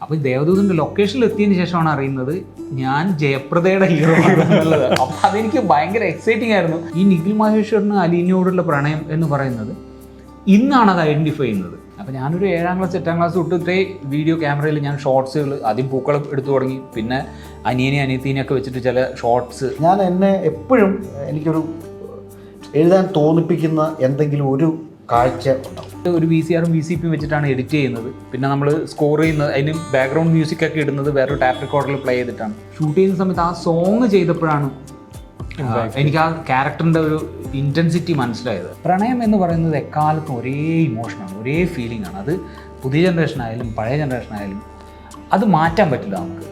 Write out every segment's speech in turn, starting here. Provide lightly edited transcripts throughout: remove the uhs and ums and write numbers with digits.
അപ്പോൾ ഈ ദേവദൂതൻ്റെ ലൊക്കേഷനിൽ എത്തിയതിന് ശേഷമാണ് അറിയുന്നത് ഞാൻ ജയപ്രദയുടെ ഹീറോ ആണെന്നുള്ളത്. അപ്പോൾ അതെനിക്ക് ഭയങ്കര എക്സൈറ്റിംഗ് ആയിരുന്നു. ഈ നിഖിൽ മഹേശ്വറിന് അലീനയോടുള്ള പ്രണയം എന്ന് പറയുന്നത് ഇന്നാണ് അത് ഐഡൻറ്റിഫൈ ചെയ്യുന്നത്. അപ്പോൾ ഞാനൊരു 7ാം ക്ലാസ് 8ാം ക്ലാസ് തൊട്ടിട്ടേ വീഡിയോ ക്യാമറയിൽ ഞാൻ ഷോർട്സുകൾ ആദ്യം പൂക്കളം എടുത്തു തുടങ്ങി, പിന്നെ അനിയത്തിനെയൊക്കെ വെച്ചിട്ട് ചില ഷോർട്സ്. ഞാൻ എന്നെ എപ്പോഴും എനിക്കൊരു എഴുതാൻ തോന്നിപ്പിക്കുന്ന എന്തെങ്കിലും ഒരു കാഴ്ച ഉണ്ടാവും. ഒരു VCR-ഉം VCP-യും വെച്ചിട്ടാണ് എഡിറ്റ് ചെയ്യുന്നത്. പിന്നെ നമ്മൾ സ്കോർ ചെയ്യുന്നത്, അതിന് ബാക്ക്ഗ്രൗണ്ട് മ്യൂസിക്കൊക്കെ ഇടുന്നത് വേറൊരു ടാപ്പ് റെക്കോർഡറിൽ പ്ലേ ചെയ്തിട്ടാണ്. ഷൂട്ട് ചെയ്യുന്ന സമയത്ത് ആ സോങ് ചെയ്തപ്പോഴാണ് എനിക്ക് ആ ക്യാരക്ടറിൻ്റെ ഒരു ഇൻറ്റൻസിറ്റി മനസ്സിലായത്. പ്രണയം എന്ന് പറയുന്നത് എക്കാലത്തും ഒരേ ഇമോഷനാണ്, ഒരേ ഫീലിംഗ് ആണ്. അത് പുതിയ ജനറേഷൻ ആയാലും പഴയ ജനറേഷൻ ആയാലും അത് മാറ്റാൻ പറ്റില്ല നമുക്ക്.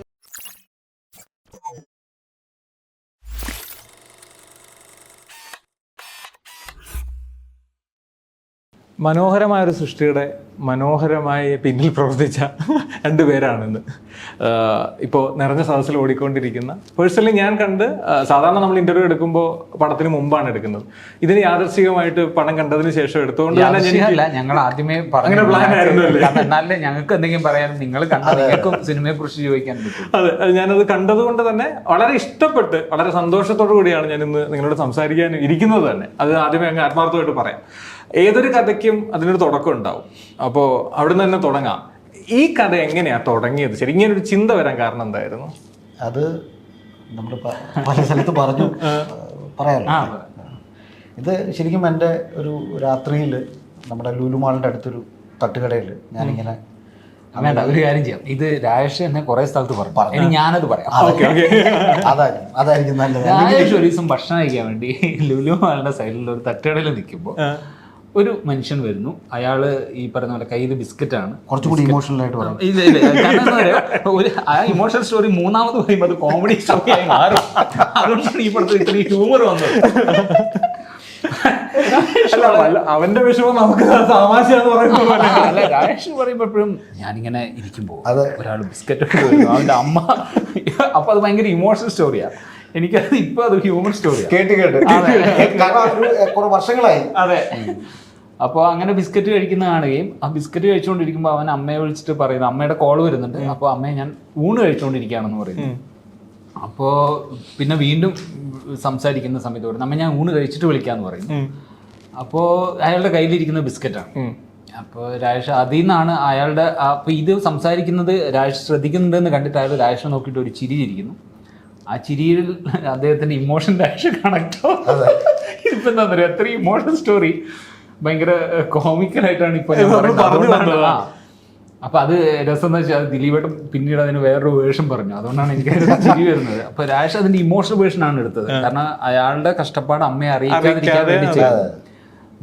മനോഹരമായൊരു സൃഷ്ടിയുടെ മനോഹരമായി പിന്നിൽ പ്രവർത്തിച്ച 2 പേരാണിന്ന് ഇപ്പോൾ നിറഞ്ഞ സദസ്സിൽ ഓടിക്കൊണ്ടിരിക്കുന്ന. പേഴ്സണലി ഞാൻ കണ്ട്, സാധാരണ നമ്മൾ ഇൻ്റർവ്യൂ എടുക്കുമ്പോൾ പടത്തിന് മുമ്പാണ് എടുക്കുന്നത്. ഇതിന് യാദർശികമായിട്ട് പടം കണ്ടതിന് ശേഷം എടുത്തുകൊണ്ട് ഞങ്ങൾ ആദ്യമേ അങ്ങനെ പ്ലാൻ ആയിരുന്നു. എന്നാലേ ഞങ്ങൾക്ക് എന്തെങ്കിലും പറയാനും നിങ്ങൾ നിങ്ങൾക്കും സിനിമയെ കുറിച്ച് ചോദിക്കാൻ പറ്റും. അതെ, ഞാനത് കണ്ടതുകൊണ്ട് തന്നെ വളരെ ഇഷ്ടപ്പെട്ട് വളരെ സന്തോഷത്തോടു കൂടിയാണ് ഞാൻ ഇന്ന് നിങ്ങളോട് സംസാരിക്കാൻ ഇരിക്കുന്നത് തന്നെ. അത് ആദ്യമേ അങ്ങ് ആത്മാർത്ഥമായിട്ട് പറയാം. ഏതൊരു കഥയ്ക്കും അതിനൊരു തുടക്കം ഉണ്ടാവും. അപ്പോൾ അവിടെ നിന്ന് തന്നെ തുടങ്ങാം. ഈ കഥ എങ്ങനെയാണ് തുടങ്ങിയത്? ശരി, ഇങ്ങനൊരു ചിന്ത വരാൻ കാരണം എന്തായിരുന്നു? അത് നമ്മൾ പല സ്ഥലത്ത് പറഞ്ഞു പറയാമല്ലോ. ഇത് ശരിക്കും എൻ്റെ ഒരു രാത്രിയിൽ നമ്മുടെ ലുലുമാളിൻ്റെ അടുത്തൊരു തട്ടുകടയിൽ ഞാനിങ്ങനെ വേണ്ട, ഒരു കാര്യം ചെയ്യാം. ഇത് രാജേഷ് എന്നെ കുറെ സ്ഥലത്ത് പറഞ്ഞു, ഞാനത് പറയാം. അതായിരിക്കും നല്ലത്. രാജേഷ് ഒരു ദിവസം ഭക്ഷണം കഴിക്കാൻ വേണ്ടി ലുലുമാളിന്റെ സൈഡിലുള്ള ഒരു തട്ടുകടയിൽ നിൽക്കുമ്പോൾ ഒരു മനുഷ്യൻ വരുന്നു. അയാള് ഈ പറഞ്ഞ പോലെ കയ്യിൽ ബിസ്ക്കറ്റാണ്. കുറച്ചുകൂടി ഇമോഷണൽ ആയിട്ട് പറയാം. ഒരു ആ ഇമോഷണൽ സ്റ്റോറി മൂന്നാമത് പറയുമ്പോൾ അത് കോമഡി സ്റ്റോറി ആയി മാറും. അതുകൊണ്ടാണ് ഈ പടത്തിൽ ഇത്രയും ഹ്യൂമർ വന്നത്. അവന്റെ വിഷമം നമുക്ക് തമാശയാന്ന് പറയുമ്പോൾ അല്ല, രാജേഷ് പറയുമ്പോൾ എപ്പോഴും ഞാനിങ്ങനെ ഇരിക്കുമ്പോൾ ഒരാൾ ബിസ്ക്കറ്റ് അവന്റെ അമ്മ, അപ്പൊ അത് ഭയങ്കര ഇമോഷണൽ സ്റ്റോറിയാണ്. എനിക്കത് ഇപ്പൊ അത് ഹ്യൂമൻ സ്റ്റോറിയാണ്. കുറെ വർഷങ്ങളായി. അതെ. അപ്പോൾ അങ്ങനെ ബിസ്ക്കറ്റ് കഴിക്കുന്ന കാണുകയും ആ ബിസ്ക്കറ്റ് കഴിച്ചുകൊണ്ടിരിക്കുമ്പോൾ അവൻ അമ്മയെ വിളിച്ചിട്ട് പറയുന്നു, അമ്മയുടെ കോൾ വരുന്നുണ്ട്. അപ്പോൾ അമ്മയെ ഞാൻ ഊണ് കഴിച്ചുകൊണ്ടിരിക്കുകയാണെന്ന് പറയുന്നു. അപ്പോൾ പിന്നെ വീണ്ടും സംസാരിക്കുന്ന സമയത്ത് പറയുന്നു, അമ്മ ഞാൻ ഊണ് കഴിച്ചിട്ട് വിളിക്കാമെന്ന് പറയുന്നു. അപ്പോൾ അയാളുടെ കയ്യിലിരിക്കുന്ന ബിസ്ക്കറ്റാണ്. അപ്പോൾ രാജേഷ് അതിൽ നിന്നാണ് അയാളുടെ, അപ്പോൾ ഇത് സംസാരിക്കുന്നത് രാജേഷ് ശ്രദ്ധിക്കുന്നുണ്ടെന്ന് കണ്ടിട്ട് അയാൾ രാജേഷിനെ നോക്കിയിട്ട് ഒരു ചിരി ചിരിക്കുന്നു. ആ ചിരിയിൽ അദ്ദേഹത്തിന്റെ ഇമോഷൻ രാജേഷ് കണക്ട് ആവും. ഇതിപ്പോ എന്താ പറയുക, എത്ര ഇമോഷണൽ സ്റ്റോറി ഭയങ്കര കോമിക്കലായിട്ടാണ് ഇപ്പൊ പറയുന്നത്. അപ്പൊ അത് രസം എന്ന് വെച്ചാൽ ദിലീപേട്ടൻ പിന്നീട് അതിന് വേറൊരു വേർഷൻ പറഞ്ഞു. അതുകൊണ്ടാണ് എനിക്ക് ചിരി വരുന്നത്. അപ്പൊ രാജേഷ് അതിന്റെ ഇമോഷണൽ വേർഷനാണ് എടുത്തത്. കാരണം അയാളുടെ കഷ്ടപ്പാട് അമ്മയെ അറിയിക്കാതിരിക്കാൻ വേണ്ടി ചെയ്തത്.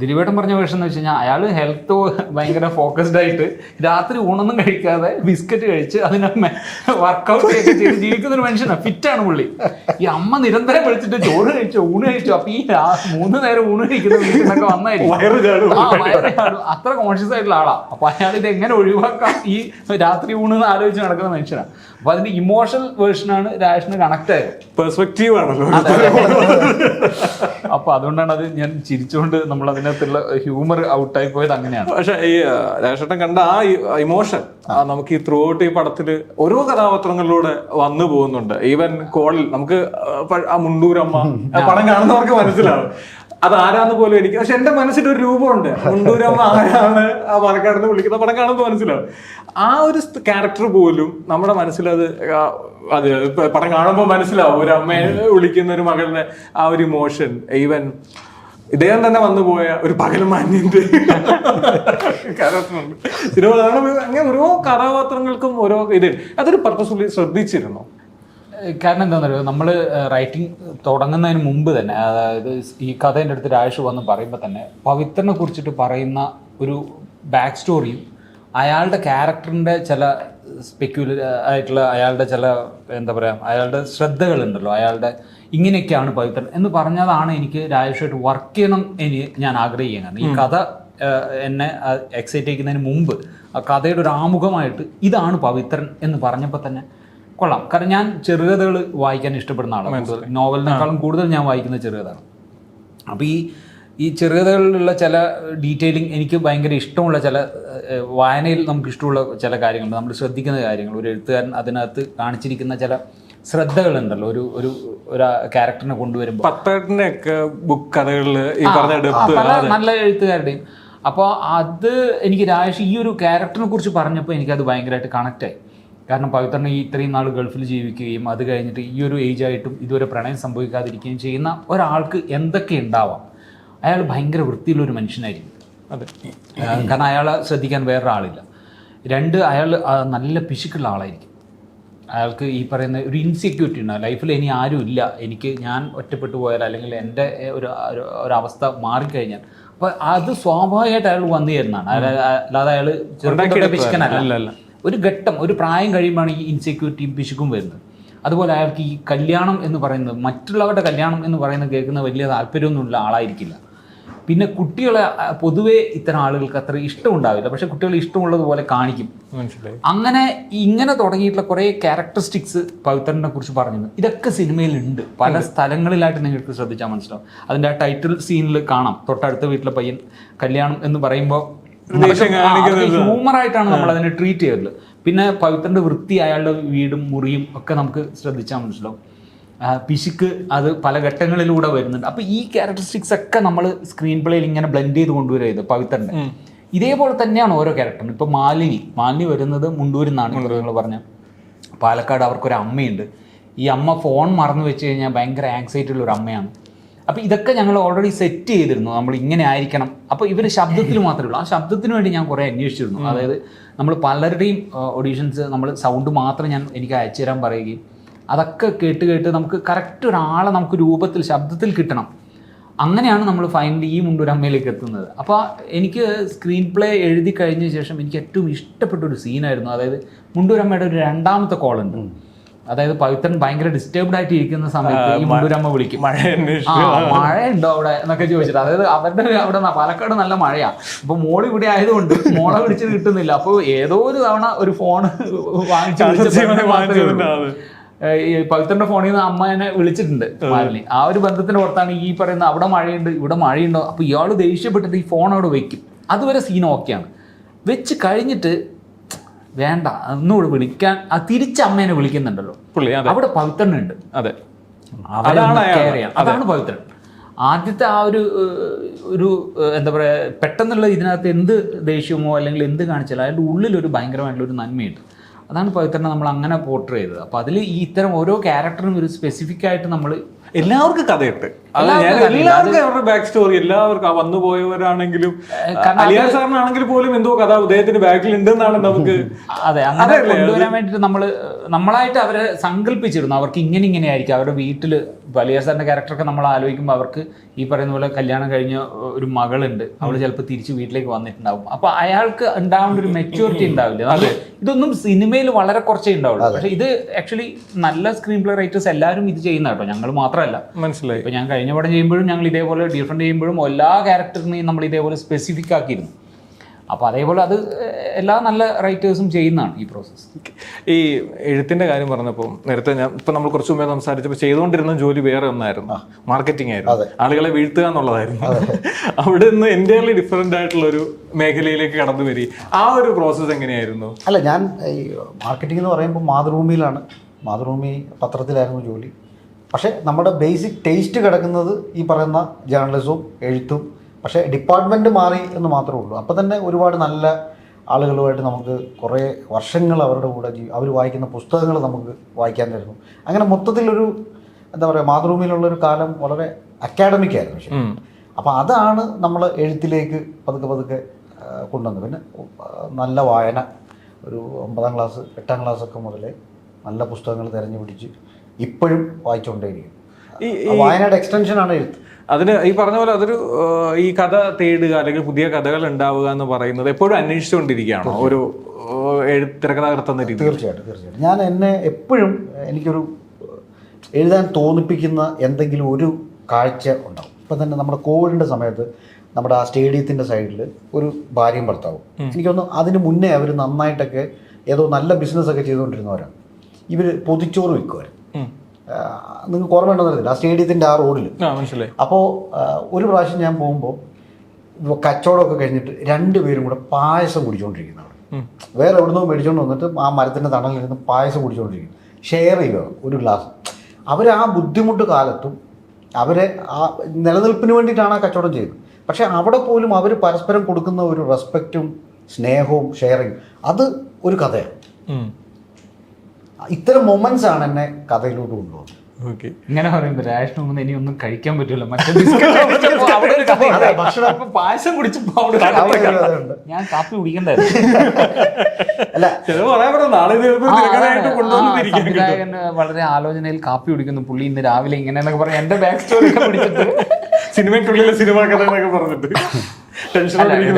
ദിലീപേട്ടൻ പറഞ്ഞ വേർഷൻ എന്ന് വെച്ച് കഴിഞ്ഞാൽ അയാൾ ഹെൽത്ത് ഭയങ്കര ഫോക്കസ്ഡ് ആയിട്ട് രാത്രി ഊണൊന്നും കഴിക്കാതെ ബിസ്ക്കറ്റ് കഴിച്ച് അതിനെ വർക്കൗട്ട് ഒക്കെ ചെയ്ത് ജീവിക്കുന്ന ഒരു മനുഷ്യനാണ്. ഫിറ്റാണ് പുള്ളി. ഈ അമ്മ നിരന്തരം വിളിച്ചിട്ട് ചോറ് കഴിച്ചോ ഊണ് കഴിച്ചോ, അപ്പൊ ഈ 3 നേരം ഊണ് കഴിക്കുന്ന വീട്ടിലൊക്കെ വന്നായിരിക്കും അത്ര കോൺഷ്യസ് ആയിട്ടുള്ള ആളാണ്. അപ്പൊ അയാൾ ഇത് എങ്ങനെ ഒഴിവാക്കാം ഈ രാത്രി ഊണ് എന്ന് ആലോചിച്ച് നടക്കുന്ന മനുഷ്യനാണ്. അപ്പൊ അതിന്റെ ഇമോഷണൽ വേർഷനാണ് രാജേഷിന് കണക്ട് ആയത്. പെർസ്പെക്റ്റീവ് ആണല്ലോ. അപ്പൊ അതുകൊണ്ടാണ് അത് ഞാൻ ചിരിച്ചുകൊണ്ട് നമ്മൾ അതിനകത്തുള്ള ഹ്യൂമർ ഔട്ടായി പോയത് അങ്ങനെയാണ്. പക്ഷെ ഈ രാജേട്ടൻ കണ്ട ആ ഇമോഷൻ നമുക്ക് ഈ ത്രൂ ഔട്ട് ഈ പടത്തില് ഓരോ കഥാപാത്രങ്ങളിലൂടെ വന്നു പോകുന്നുണ്ട്. ഈവൻ കോളിൽ നമുക്ക് ആ മുണ്ടൂരമ്മ പടം കാണുന്നവർക്ക് മനസ്സിലാവും അത് ആരാന്ന് പോലും എനിക്ക്. പക്ഷെ എന്റെ മനസ്സിൽ ഒരു രൂപമുണ്ട്, മുണ്ടൂരമ്മ ആരാണ് ആ പാലക്കാട് വിളിക്കുന്ന പടം കാണുമ്പോൾ മനസ്സിലാവും. ആ ഒരു ക്യാരക്ടർ പോലും നമ്മുടെ മനസ്സിലത് അത് പടം കാണുമ്പോൾ മനസ്സിലാവും. ഒരു അമ്മയെ വിളിക്കുന്ന ഒരു മകളുടെ ആ ഒരു ഇമോഷൻ. ഈവൻ ഇദ്ദേഹം തന്നെ വന്നുപോയ ഒരു പകൽമാന്യന്റെ ക്യാരക്ടറുണ്ട് സിനിമ. അങ്ങനെ ഓരോ കഥാപാത്രങ്ങൾക്കും ഓരോ ഇത് അതൊരു പർപ്പസ്ഫുള്ളി ശ്രദ്ധിച്ചിരുന്നു. കാരണം എന്താണെന്ന് അറിയുമോ, നമ്മൾ റൈറ്റിംഗ് തുടങ്ങുന്നതിന് മുമ്പ് തന്നെ, അതായത് ഈ കഥേൻ്റെ അടുത്ത് രാജേഷ് വന്ന് പറയുമ്പോൾ തന്നെ പവിത്രനെ കുറിച്ചിട്ട് പറയുന്ന ഒരു ബാക്ക് സ്റ്റോറിയും അയാളുടെ ക്യാരക്ടറിൻ്റെ ചില സ്പെക്യുലർ ആയിട്ടുള്ള അയാളുടെ ചില എന്താ പറയുക അയാളുടെ ശ്രദ്ധകളുണ്ടല്ലോ, അയാളുടെ ഇങ്ങനെയൊക്കെയാണ് പവിത്രൻ എന്ന് പറഞ്ഞതാണ് എനിക്ക് രാജേഷായിട്ട് വർക്ക് ചെയ്യണം ഞാൻ ആഗ്രഹിക്കുകയാണ്. ഈ കഥ എന്നെ എക്സൈറ്റ് ചെയ്യുന്നതിന് മുമ്പ് ആ കഥയുടെ ഒരു ആമുഖമായിട്ട് ഇതാണ് പവിത്രൻ എന്ന് പറഞ്ഞപ്പോൾ തന്നെ കൊള്ളാം. കാരണം ഞാൻ ചെറുകഥകൾ വായിക്കാൻ ഇഷ്ടപ്പെടുന്ന ആളാണ്. നോവലിനേക്കാളും കൂടുതൽ ഞാൻ വായിക്കുന്ന ചെറുകഥയാണ്. അപ്പോൾ ഈ ചെറുകഥകളിലുള്ള ചില ഡീറ്റെയിലിംഗ് എനിക്ക് ഭയങ്കര ഇഷ്ടമുള്ള ചില വായനയിൽ നമുക്ക് ഇഷ്ടമുള്ള ചില കാര്യങ്ങളുണ്ട്, നമ്മൾ ശ്രദ്ധിക്കുന്ന കാര്യങ്ങൾ. ഒരു എഴുത്തുകാരൻ അതിനകത്ത് കാണിച്ചിരിക്കുന്ന ചില ശ്രദ്ധകളുണ്ടല്ലോ ഒരു ഒരു ഒരു ക്യാരക്ടറിനെ കൊണ്ടുവരുമ്പോൾ. പത്തേട്ടൻ്റെയൊക്കെ ബുക്ക് കഥകളിൽ ഈ പറഞ്ഞ പല നല്ല എഴുത്തുകാരുടെയും. അപ്പോൾ അത് എനിക്ക് രാജേഷ് ഈ ഒരു ക്യാരക്ടറിനെ കുറിച്ച് പറഞ്ഞപ്പോൾ എനിക്കത് ഭയങ്കരമായിട്ട് കണക്റ്റായി. കാരണം പവിത്രൻ ഈ ഇത്രയും നാൾ ഗൾഫിൽ ജീവിക്കുകയും അത് കഴിഞ്ഞിട്ട് ഈ ഒരു ഏജ് ആയിട്ടും ഇതുവരെ പ്രണയം സംഭവിക്കാതിരിക്കുകയും ചെയ്യുന്ന ഒരാൾക്ക് എന്തൊക്കെ ഉണ്ടാവാം. അയാൾ ഭയങ്കര വൃത്തിയുള്ളൊരു മനുഷ്യനായിരിക്കും. അതെ, കാരണം അയാളെ ശ്രദ്ധിക്കാൻ വേറൊരാളില്ല. 2, അയാൾ നല്ല പിശുക്കുള്ള ആളായിരിക്കും. അയാൾക്ക് ഈ പറയുന്ന ഒരു ഇൻസെക്യൂരിറ്റി ഉണ്ടാകും. ലൈഫിൽ ഇനി ആരും ഇല്ല, ഞാൻ ഒറ്റപ്പെട്ടു പോയാൽ അല്ലെങ്കിൽ എൻ്റെ ഒരവസ്ഥ മാറിക്കഴിഞ്ഞാൽ, അപ്പോൾ അത് സ്വാഭാവികമായിട്ട് അയാൾ വന്നു തരുന്നതാണ്. അല്ലാതെ അയാൾ ചെറുതായിട്ട് പിശുക്കനല്ല. ഒരു ഘട്ടം, ഒരു പ്രായം കഴിയുമ്പോഴാണ് ഈ ഇൻസെക്യൂരിറ്റിയും പിശുക്കും വരുന്നത്. അതുപോലെ അയാൾക്ക് ഈ കല്യാണം എന്ന് പറയുന്നത്, മറ്റുള്ളവരുടെ കല്യാണം എന്ന് പറയുന്നത് കേൾക്കുന്ന വലിയ താല്പര്യമൊന്നുമുള്ള ആളായിരിക്കില്ല. പിന്നെ കുട്ടികളെ പൊതുവേ ഇത്തരം ആളുകൾക്ക് അത്ര ഇഷ്ടമുണ്ടാവില്ല, പക്ഷെ കുട്ടികൾ ഇഷ്ടമുള്ളതുപോലെ കാണിക്കും. ഇങ്ങനെ തുടങ്ങിയിട്ടുള്ള കുറേ ക്യാരക്ടറിസ്റ്റിക്സ് പവിത്രനെ കുറിച്ച് പറഞ്ഞു. ഇതൊക്കെ സിനിമയിലുണ്ട്, പല സ്ഥലങ്ങളിലായിട്ട് നിങ്ങൾക്ക് ശ്രദ്ധിച്ചാൽ മനസ്സിലാവും. അതിൻ്റെ ആ ടൈറ്റിൽ സീനിൽ കാണാം, തൊട്ടടുത്ത വീട്ടിലെ പയ്യൻ കല്യാണം എന്ന് പറയുമ്പോൾ ഹ്യൂമറായിട്ടാണ് നമ്മൾ അതിനെ ട്രീറ്റ് ചെയ്തത്. പിന്നെ പവിത്രന്റെ വൃത്തി, അയാളുടെ വീടും മുറിയും ഒക്കെ നമുക്ക് ശ്രദ്ധിച്ചാൽ മനസ്സിലാവും. പിശുക്ക് അത് പല ഘട്ടങ്ങളിലൂടെ വരുന്നുണ്ട്. അപ്പോൾ ഈ ക്യാരക്ടറിസ്റ്റിക്സ് ഒക്കെ നമ്മൾ സ്ക്രീൻ പ്ലേയിൽ ഇങ്ങനെ ബ്ലെൻഡ് ചെയ്ത് കൊണ്ടുവരുന്നത് പവിത്രന്റെ. ഇതേപോലെ തന്നെയാണ് ഓരോ ക്യാരക്ടറും. ഇപ്പോൾ മാലിനി വരുന്നത് മുണ്ടൂരിൽ നിന്നാണ്. നിങ്ങൾ പറഞ്ഞ പാലക്കാട് അവർക്കൊരു അമ്മയുണ്ട്. ഈ അമ്മ ഫോൺ മറന്നു വെച്ച് കഴിഞ്ഞാൽ ഭയങ്കര ആങ്സൈറ്റി ഉള്ള ഒരു അമ്മയാണ്. അപ്പോൾ ഇതൊക്കെ ഞങ്ങൾ ഓൾറെഡി സെറ്റ് ചെയ്തിരുന്നു, നമ്മൾ ഇങ്ങനെ ആയിരിക്കണം. അപ്പോൾ ഇവർ ശബ്ദത്തിൽ മാത്രമേ ഉള്ളൂ. ആ ശബ്ദത്തിന് വേണ്ടി ഞാൻ കുറേ അന്വേഷിച്ചിരുന്നു. അതായത് നമ്മൾ പലരുടെയും ഓഡീഷൻസ് നമ്മൾ സൗണ്ട് മാത്രം എനിക്ക് അയച്ചു തരാൻ പറയുകയും അതൊക്കെ കേട്ട് നമുക്ക് കറക്റ്റ് ഒരാളെ നമുക്ക് രൂപത്തിൽ ശബ്ദത്തിൽ കിട്ടണം. അങ്ങനെയാണ് നമ്മൾ ഫൈനലി ഈ മുണ്ടൂരമ്മയിലേക്ക് എത്തുന്നത്. അപ്പോൾ എനിക്ക് സ്ക്രീൻ പ്ലേ എഴുതി കഴിഞ്ഞ ശേഷം എനിക്ക് ഏറ്റവും ഇഷ്ടപ്പെട്ടൊരു സീനായിരുന്നു. അതായത് മുണ്ടൂരമ്മയുടെ ഒരു 2ാമത്തെ കോളുണ്ട്. അതായത് പവിത്രൻ ഭയങ്കര ഡിസ്റ്റർബ്ഡ് ആയിട്ട് ഇരിക്കുന്ന സമയത്ത് ഈ മുണ്ടൂരമ്മ വിളിക്കും, മഴയുണ്ടോ അവിടെ എന്നൊക്കെ ചോദിച്ചിട്ട്. അതായത് അവരുടെ അവിടെ പാലക്കാട് നല്ല മഴയാണ്. അപ്പോൾ മോൾ ഇവിടെ ആയതുകൊണ്ട് മോളെ വിളിച്ചിട്ട് കിട്ടുന്നില്ല. അപ്പോൾ ഏതോ ഒരു തവണ ഒരു ഫോൺ വാങ്ങിച്ചു ഈ പവിത്രന്റെ ഫോണിൽ നിന്ന് അമ്മേനെ വിളിച്ചിട്ടുണ്ട് മാലിനി. ആ ഒരു ബന്ധത്തിന്റെ പുറത്താണ് ഈ പറയുന്ന അവിടെ മഴയുണ്ട് ഇവിടെ മഴയുണ്ടോ. അപ്പോൾ ഇയാൾ ദേഷ്യപ്പെട്ടിട്ട് ഈ ഫോൺ അവിടെ വെക്കും. അതുവരെ സീൻ ഓക്കെയാണ്. വെച്ച് കഴിഞ്ഞിട്ട് വേണ്ട ഒന്നുകൂടെ വിളിക്കാൻ, തിരിച്ച് അമ്മേനെ വിളിക്കുന്നുണ്ടല്ലോ, അവിടെ പവിത്രനുണ്ട്. അതെ, അതാണ് പവിത്രൻ. ആദ്യത്തെ ആ ഒരു എന്താ പറയുക, പെട്ടെന്നുള്ള ഇതിനകത്ത് എന്ത് ദേഷ്യമോ അല്ലെങ്കിൽ എന്ത് കാണിച്ചാലും അയാളുടെ ഉള്ളിലൊരു ഭയങ്കരമായിട്ടുള്ളൊരു നന്മയുണ്ട്. അതാണ് പവിത്രനെ നമ്മൾ അങ്ങനെ പോർട്രേ ചെയ്തത്. അപ്പോൾ അതിൽ ഈ ഇത്തരം ഓരോ ക്യാരക്ടറും ഒരു സ്പെസിഫിക് ആയിട്ട് നമ്മൾ എല്ലാവർക്കും കഥയുണ്ട്. എല്ലാവർക്കും അവരുടെ ബാക്ക് സ്റ്റോറി, എല്ലാവർക്കും വന്നു പോയവരാണെങ്കിലും അലിയാർ സാറിനാണെങ്കിൽ പോലും എന്തോ കഥ അദ്ദേഹത്തിന്റെ ബാക്കിൽ ഉണ്ടെന്നാണ് നമുക്ക് അങ്ങനെ കൊണ്ടുവരാൻ വേണ്ടിയിട്ട് നമ്മളായിട്ട് അവരെ സങ്കല്പിച്ചിരുന്നു. അവർക്ക് ഇങ്ങനെ ആയിരിക്കും അവരുടെ വീട്ടിൽ. അലിയാർ സാറിന്റെ ക്യാരക്ടറൊക്കെ നമ്മൾ ആലോചിക്കുമ്പോൾ അവർക്ക് ഈ പറയുന്ന പോലെ കല്യാണം കഴിഞ്ഞ ഒരു മകളുണ്ട്, അവൾ ചിലപ്പോൾ തിരിച്ച് വീട്ടിലേക്ക് വന്നിട്ടുണ്ടാവും. അപ്പൊ അയാൾക്ക് ഉണ്ടാവേണ്ട ഒരു മെച്യൂരിറ്റി ഉണ്ടാവില്ല. ഇതൊന്നും സിനിമയിൽ വളരെ കുറച്ചേ ഉണ്ടാവുള്ളൂ. പക്ഷെ ഇത് ആക്ച്വലി നല്ല സ്ക്രീൻ പ്ലേ റൈറ്റേഴ്സ് എല്ലാവരും ഇത് ചെയ്യുന്ന കേട്ടോ, ഞങ്ങൾ മാത്രമല്ല. മനസ്സിലായി. ഇപ്പൊ ഞാൻ കഴിഞ്ഞ പടം ചെയ്യുമ്പോഴും ഞങ്ങൾ ഇതേപോലെ ഡിഫറെന്റ് ചെയ്യുമ്പോഴും എല്ലാ ക്യാരക്ടറിനെയും നമ്മൾ ഇതേപോലെ സ്പെസിഫിക് ആക്കിയിരുന്നു. അപ്പോൾ അതേപോലെ അത് എല്ലാ നല്ല റൈറ്റേഴ്സും ചെയ്യുന്നതാണ് ഈ പ്രോസസ്സ്. ഈ എഴുത്തിന്റെ കാര്യം പറഞ്ഞപ്പോൾ നേരത്തെ ഇപ്പൊ നമ്മൾ കുറച്ച് മുമ്പേ സംസാരിച്ചപ്പോൾ ചെയ്തുകൊണ്ടിരുന്ന ജോലി വേറെ ഒന്നായിരുന്നു, മാർക്കറ്റിംഗ് ആയിരുന്നു, ആളുകളെ വീഴ്ത്തുക എന്നുള്ളതായിരുന്നു. അവിടെ നിന്ന് എൻ്റയർലി ഡിഫറെന്റ് ആയിട്ടുള്ള ഒരു മേഖലയിലേക്ക് കടന്നു വരി. ആ ഒരു പ്രോസസ്സ് എങ്ങനെയായിരുന്നു? അല്ല, ഞാൻ ഈ മാർക്കറ്റിംഗ് എന്ന് പറയുമ്പോൾ മാതൃഭൂമി പത്രത്തിലായിരുന്നു ജോലി. പക്ഷേ നമ്മുടെ ബേസിക് ടേസ്റ്റ് കിടക്കുന്നത് ഈ പറയുന്ന ജേർണലിസവും എഴുത്തും. പക്ഷേ ഡിപ്പാർട്ട്മെൻറ്റ് മാറി എന്ന് മാത്രമേ ഉള്ളൂ. അപ്പോൾ തന്നെ ഒരുപാട് നല്ല ആളുകളുമായിട്ട് നമുക്ക് കുറേ വർഷങ്ങൾ അവരുടെ കൂടെ അവർ വായിക്കുന്ന പുസ്തകങ്ങൾ നമുക്ക് വായിക്കാൻ തരുന്നു. അങ്ങനെ മൊത്തത്തിലൊരു എന്താ പറയുക, മാതൃഭൂമിയിലുള്ളൊരു കാലം വളരെ അക്കാഡമിക് ആയിരുന്നു. പക്ഷേ അപ്പോൾ അതാണ് നമ്മൾ എഴുത്തിലേക്ക് പതുക്കെ കൊണ്ടുവന്നത്. പിന്നെ നല്ല വായന, ഒരു 9ാം ക്ലാസ് 8ാം ക്ലാസ്സൊക്കെ മുതലേ നല്ല പുസ്തകങ്ങൾ തിരഞ്ഞു പിടിച്ച് ഇപ്പോഴും വായിച്ചുകൊണ്ടേയിരിക്കും. വായനയുടെ എക്സ്റ്റൻഷനാണ് എഴുത്ത്. അതിന് ഈ പറഞ്ഞ പോലെ അതൊരു ഈ കഥ തേടുക അല്ലെങ്കിൽ പുതിയ കഥകൾ ഉണ്ടാവുക എന്ന് പറയുന്നത് എപ്പോഴും അന്വേഷിച്ചുകൊണ്ടിരിക്കുകയാണോ ഒരു തിരക്കഥാകൃത്ത് എന്ന രീതി? തീർച്ചയായിട്ടും. ഞാൻ എപ്പോഴും എനിക്കൊരു എഴുതാൻ തോന്നിപ്പിക്കുന്ന എന്തെങ്കിലും ഒരു കാഴ്ച ഉണ്ടാവും. ഇപ്പം തന്നെ നമ്മുടെ കോവിഡിൻ്റെ സമയത്ത് നമ്മുടെ ആ സ്റ്റേഡിയത്തിൻ്റെ സൈഡിൽ ഒരു ഭാര്യയും ഭർത്താവും, എനിക്കൊന്ന് അതിന് മുന്നേ അവർ നന്നായിട്ടൊക്കെ ഏതോ നല്ല ബിസിനസ്സൊക്കെ ചെയ്തുകൊണ്ടിരുന്നവരാണ്. ഇവർ പൊതിച്ചോറ് വിൽക്കുമായിരുന്നു. നിങ്ങൾക്ക് ഓർമ്മയുണ്ടെന്നറിയില്ല, ആ സ്റ്റേഡിയത്തിൻ്റെ ആ റോഡിൽ. മനസ്സിലായി. അപ്പോൾ ഒരു പ്രാവശ്യം ഞാൻ പോകുമ്പോൾ കച്ചവടമൊക്കെ കഴിഞ്ഞിട്ട് 2 പേരും കൂടെ പായസം കുടിച്ചുകൊണ്ടിരിക്കുന്നു അവിടെ. വേറെ എവിടുന്നോ മേടിച്ചുകൊണ്ട് വന്നിട്ട് ആ മരത്തിൻ്റെ തണലിലിരുന്ന് പായസം കുടിച്ചുകൊണ്ടിരിക്കുന്നു. ഷെയർ ചെയ്യുക ഒരു ഗ്ലാസ്. അവർ ആ ബുദ്ധിമുട്ട് കാലത്തും അവരെ ആ നിലനിൽപ്പിന് വേണ്ടിയിട്ടാണ് ആ കച്ചവടം ചെയ്തത്. പക്ഷേ അവിടെ പോലും അവർ പരസ്പരം കൊടുക്കുന്ന ഒരു റെസ്പെക്റ്റും സ്നേഹവും ഷെയറിങ്, അത് ഒരു കഥയാണ്. ഇത്തരം മൊമെന്റ്സ് ആണ് എന്നെ കഥയിലോട്ട് കൊണ്ടുപോകുന്നത്. ഇങ്ങനെ പറയുമ്പോ രാഷ്ട്രീയം ഒന്നും ഇനി ഒന്നും കഴിക്കാൻ പറ്റില്ല. മറ്റേ പായസം കുടിച്ചപ്പോ ഞാൻ കാപ്പി കുടിക്കണ്ടായിരുന്നു. അല്ല, സംവിധായകൻ വളരെ ആലോചനയിൽ കാപ്പി കുടിക്കുന്നു. പുള്ളി ഇന്ന് രാവിലെ ഇങ്ങനെയെന്നൊക്കെ പറഞ്ഞ് എന്റെ ബാക്ക് സ്റ്റോറി ഒക്കെ പിടിച്ചിട്ട് സിനിമയ്ക്കുള്ളിലെ സിനിമ കഥ എന്നൊക്കെ പറഞ്ഞിട്ട്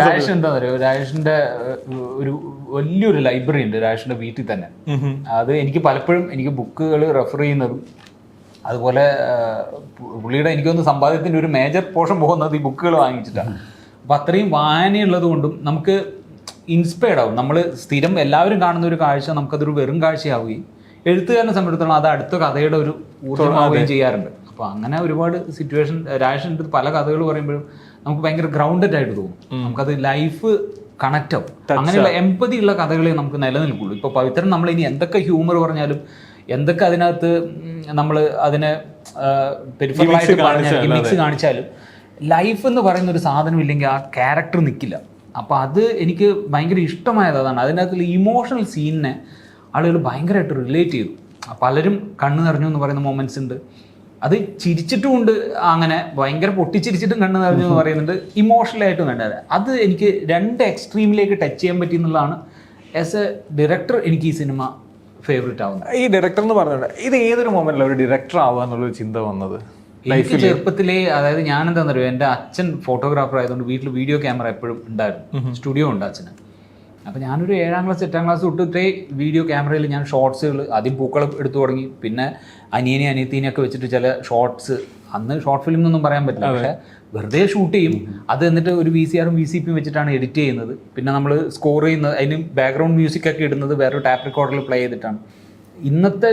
രാജേഷ് എന്താ പറയുക, രാജേഷിന്റെ ഒരു വലിയൊരു ലൈബ്രറി ഉണ്ട് രാജേഷിന്റെ വീട്ടിൽ തന്നെ. അത് എനിക്ക് പലപ്പോഴും എനിക്ക് ബുക്കുകൾ റെഫർ ചെയ്യുന്നതും അതുപോലെ പുള്ളിയുടെ എനിക്കൊന്ന് സമ്പാദ്യത്തിന്റെ ഒരു മേജർ പോർഷൻ പോകുന്നത് ഈ ബുക്കുകൾ വാങ്ങിച്ചിട്ടാണ്. അപ്പം അത്രയും വായനയുള്ളത് കൊണ്ടും നമുക്ക് ഇൻസ്പയർഡ് ആവും. നമ്മൾ സ്ഥിരം എല്ലാവരും കാണുന്ന ഒരു കാഴ്ച നമുക്കതൊരു വെറും കാഴ്ചയാവുകയും എഴുത്തുകാരനെ സംബന്ധിച്ചിടത്തോളം അത് അടുത്ത കഥയുടെ ഒരു ഊർജ്ജമാവുകയും ചെയ്യാറുണ്ട്. അപ്പോൾ അങ്ങനെ ഒരുപാട് സിറ്റുവേഷൻ രാജേഷിൻ്റെ പല കഥകൾ പറയുമ്പോഴും നമുക്ക് ഭയങ്കര ഗ്രൗണ്ടഡ് ആയിട്ട് തോന്നും. നമുക്കത് ലൈഫ് കണക്റ്റ് ആവും. അങ്ങനെയുള്ള എമ്പതി ഉള്ള കഥകളെ നമുക്ക് നിലനിൽക്കുള്ളൂ. ഇപ്പോൾ പവിത്രൻ നമ്മൾ ഇനി എന്തൊക്കെ ഹ്യൂമർ പറഞ്ഞാലും എന്തൊക്കെ അതിനകത്ത് നമ്മൾ അതിനെ പെരിഫറലായിട്ട് മിക്സ് കാണിച്ചാലും ലൈഫ് എന്ന് പറയുന്ന ഒരു സാധനം ഇല്ലെങ്കിൽ ആ ക്യാരക്ടർ നിൽക്കില്ല. അപ്പോൾ അത് എനിക്ക് ഭയങ്കര ഇഷ്ടമായത് അതാണ്. അതിനകത്തുള്ള ഇമോഷണൽ സീനിനെ ആളുകൾ ഭയങ്കരമായിട്ട് റിലേറ്റ് ചെയ്തു. പലരും കണ്ണ് നിറഞ്ഞു എന്ന് പറയുന്ന മൊമെന്റ്സ് ഉണ്ട്. അത് ചിരിച്ചിട്ടുമുണ്ട്, അങ്ങനെ ഭയങ്കര പൊട്ടിച്ചിരിച്ചിട്ടും കണ്ണ് നിറഞ്ഞു എന്ന് പറയുന്നുണ്ട്, ഇമോഷണലായിട്ടും കണ്ടത്. അത് എനിക്ക് 2 എക്സ്ട്രീമിലേക്ക് ടച്ച് ചെയ്യാൻ പറ്റി എന്നുള്ളതാണ് ആസ് എ ഡയറക്ടർ എനിക്ക് ഈ സിനിമ ഫേവറേറ്റ് ആവുന്നത്. ഈ ഡയറക്ടർ എന്ന് പറഞ്ഞത് ഇത് ഏതൊരു മൊമെന്റിലാണ് ഒരു ഡയറക്ടർ ആവുക എന്നുള്ളൊരു ചിന്ത വന്നത്? എനിക്ക് ചെറുപ്പത്തിലേ, അതായത് ഞാൻ എന്താണെന്ന് അറിയുമോ, എൻ്റെ അച്ഛൻ ഫോട്ടോഗ്രാഫർ ആയതുകൊണ്ട് വീട്ടിൽ വീഡിയോ ക്യാമറ എപ്പോഴും ഉണ്ടായിരുന്നു. സ്റ്റുഡിയോ ഉണ്ട് അച്ഛന്. അപ്പോൾ ഞാനൊരു 7ാം ക്ലാസ് 8ാം ക്ലാസ് തൊട്ടിട്ടേ വീഡിയോ ക്യാമറയിൽ ഞാൻ ഷോർട്സുകൾ ആദ്യം പൂക്കൾ എടുത്തു തുടങ്ങി. പിന്നെ അനിയത്തിനെയൊക്കെ വെച്ചിട്ട് ചില ഷോർട്സ്, അന്ന് ഷോർട്ട് ഫിലിം എന്നൊന്നും പറയാൻ പറ്റില്ല, പക്ഷേ വെറുതെ ഷൂട്ട് ചെയ്യും. അത് എന്നിട്ട് ഒരു VCRും VCPയും വെച്ചിട്ടാണ് എഡിറ്റ് ചെയ്യുന്നത്. പിന്നെ നമ്മൾ സ്കോർ ചെയ്യുന്നത്, അതിന് ബാക്ക്ഗ്രൗണ്ട് മ്യൂസിക് ഒക്കെ ഇടുന്നത് വേറൊരു ടാപ്പ് റെക്കോർഡറിൽ പ്ലേ ചെയ്തിട്ടാണ്. ഇന്നത്തെ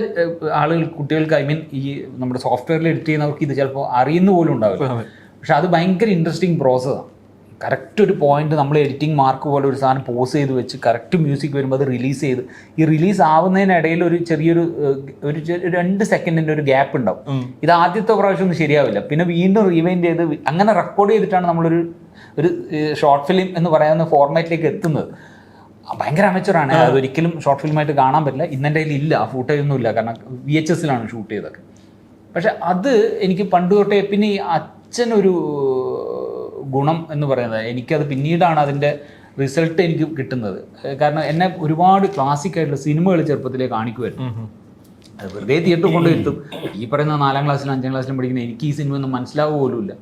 ആളുകൾ, കുട്ടികൾക്ക്, ഐ മീൻ ഈ നമ്മുടെ സോഫ്റ്റ്വെയറിൽ എഡിറ്റ് ചെയ്യുന്നവർക്ക് ഇത് ചിലപ്പോൾ അറിയുന്ന പോലും ഉണ്ടാവില്ല. പക്ഷെ അത് ഭയങ്കര ഇൻട്രസ്റ്റിംഗ് പ്രോസസ്സാണ്. കറക്റ്റ് ഒരു പോയിന്റ് നമ്മൾ എഡിറ്റിംഗ് മാർക്ക് പോലെ ഒരു സാധനം പോസ് ചെയ്ത് വെച്ച് കറക്റ്റ് മ്യൂസിക് വരുമ്പോൾ അത് റിലീസ് ചെയ്ത്, ഈ റിലീസ് ആവുന്നതിനിടയിൽ ഒരു ചെറിയൊരു 2 സെക്കൻഡിൻ്റെ ഒരു ഗ്യാപ്പ് ഉണ്ടാവും. ഇത് ആദ്യത്തെ പ്രാവശ്യം ഒന്നും ശരിയാവില്ല, പിന്നെ വീണ്ടും റീവൈൻഡ് ചെയ്ത് അങ്ങനെ റെക്കോർഡ് ചെയ്തിട്ടാണ് നമ്മളൊരു ഷോർട്ട് ഫിലിം എന്ന് പറയുന്ന ഫോർമാറ്റിലേക്ക് എത്തുന്നത്. ഭയങ്കര അമേച്ചറാണ്. അതൊരിക്കലും ഷോർട്ട് ഫിലിമായിട്ട് കാണാൻ പറ്റില്ല. ഇന്നെൻ്റെ കയ്യിൽ ഇല്ല, ആ ഫൂട്ടേജ് ഒന്നും ഇല്ല, കാരണം VHSലാണ് ഷൂട്ട് ചെയ്തൊക്കെ. പക്ഷെ അത് എനിക്ക് പണ്ട് തൊട്ടേ, പിന്നെ ഈ അച്ഛനൊരു ഗുണം എന്ന് പറയുന്നത്, എനിക്കത് പിന്നീടാണ് അതിൻ്റെ റിസൾട്ട് എനിക്ക് കിട്ടുന്നത്. കാരണം എന്നെ ഒരുപാട് ക്ലാസിക് ആയിട്ടുള്ള സിനിമകൾ ചെറുപ്പത്തിലേ കാണിക്കുമായിരുന്നു. അത് വെറുതെ തിയേറ്ററിൽ കൊണ്ടുവരുത്തും. ഈ പറയുന്ന 4ാം ക്ലാസ്സിലും 5ാം ക്ലാസ്സിലും പഠിക്കുന്ന എനിക്ക് ഈ സിനിമ ഒന്നും മനസ്സിലാവുക പോലുമില്ല.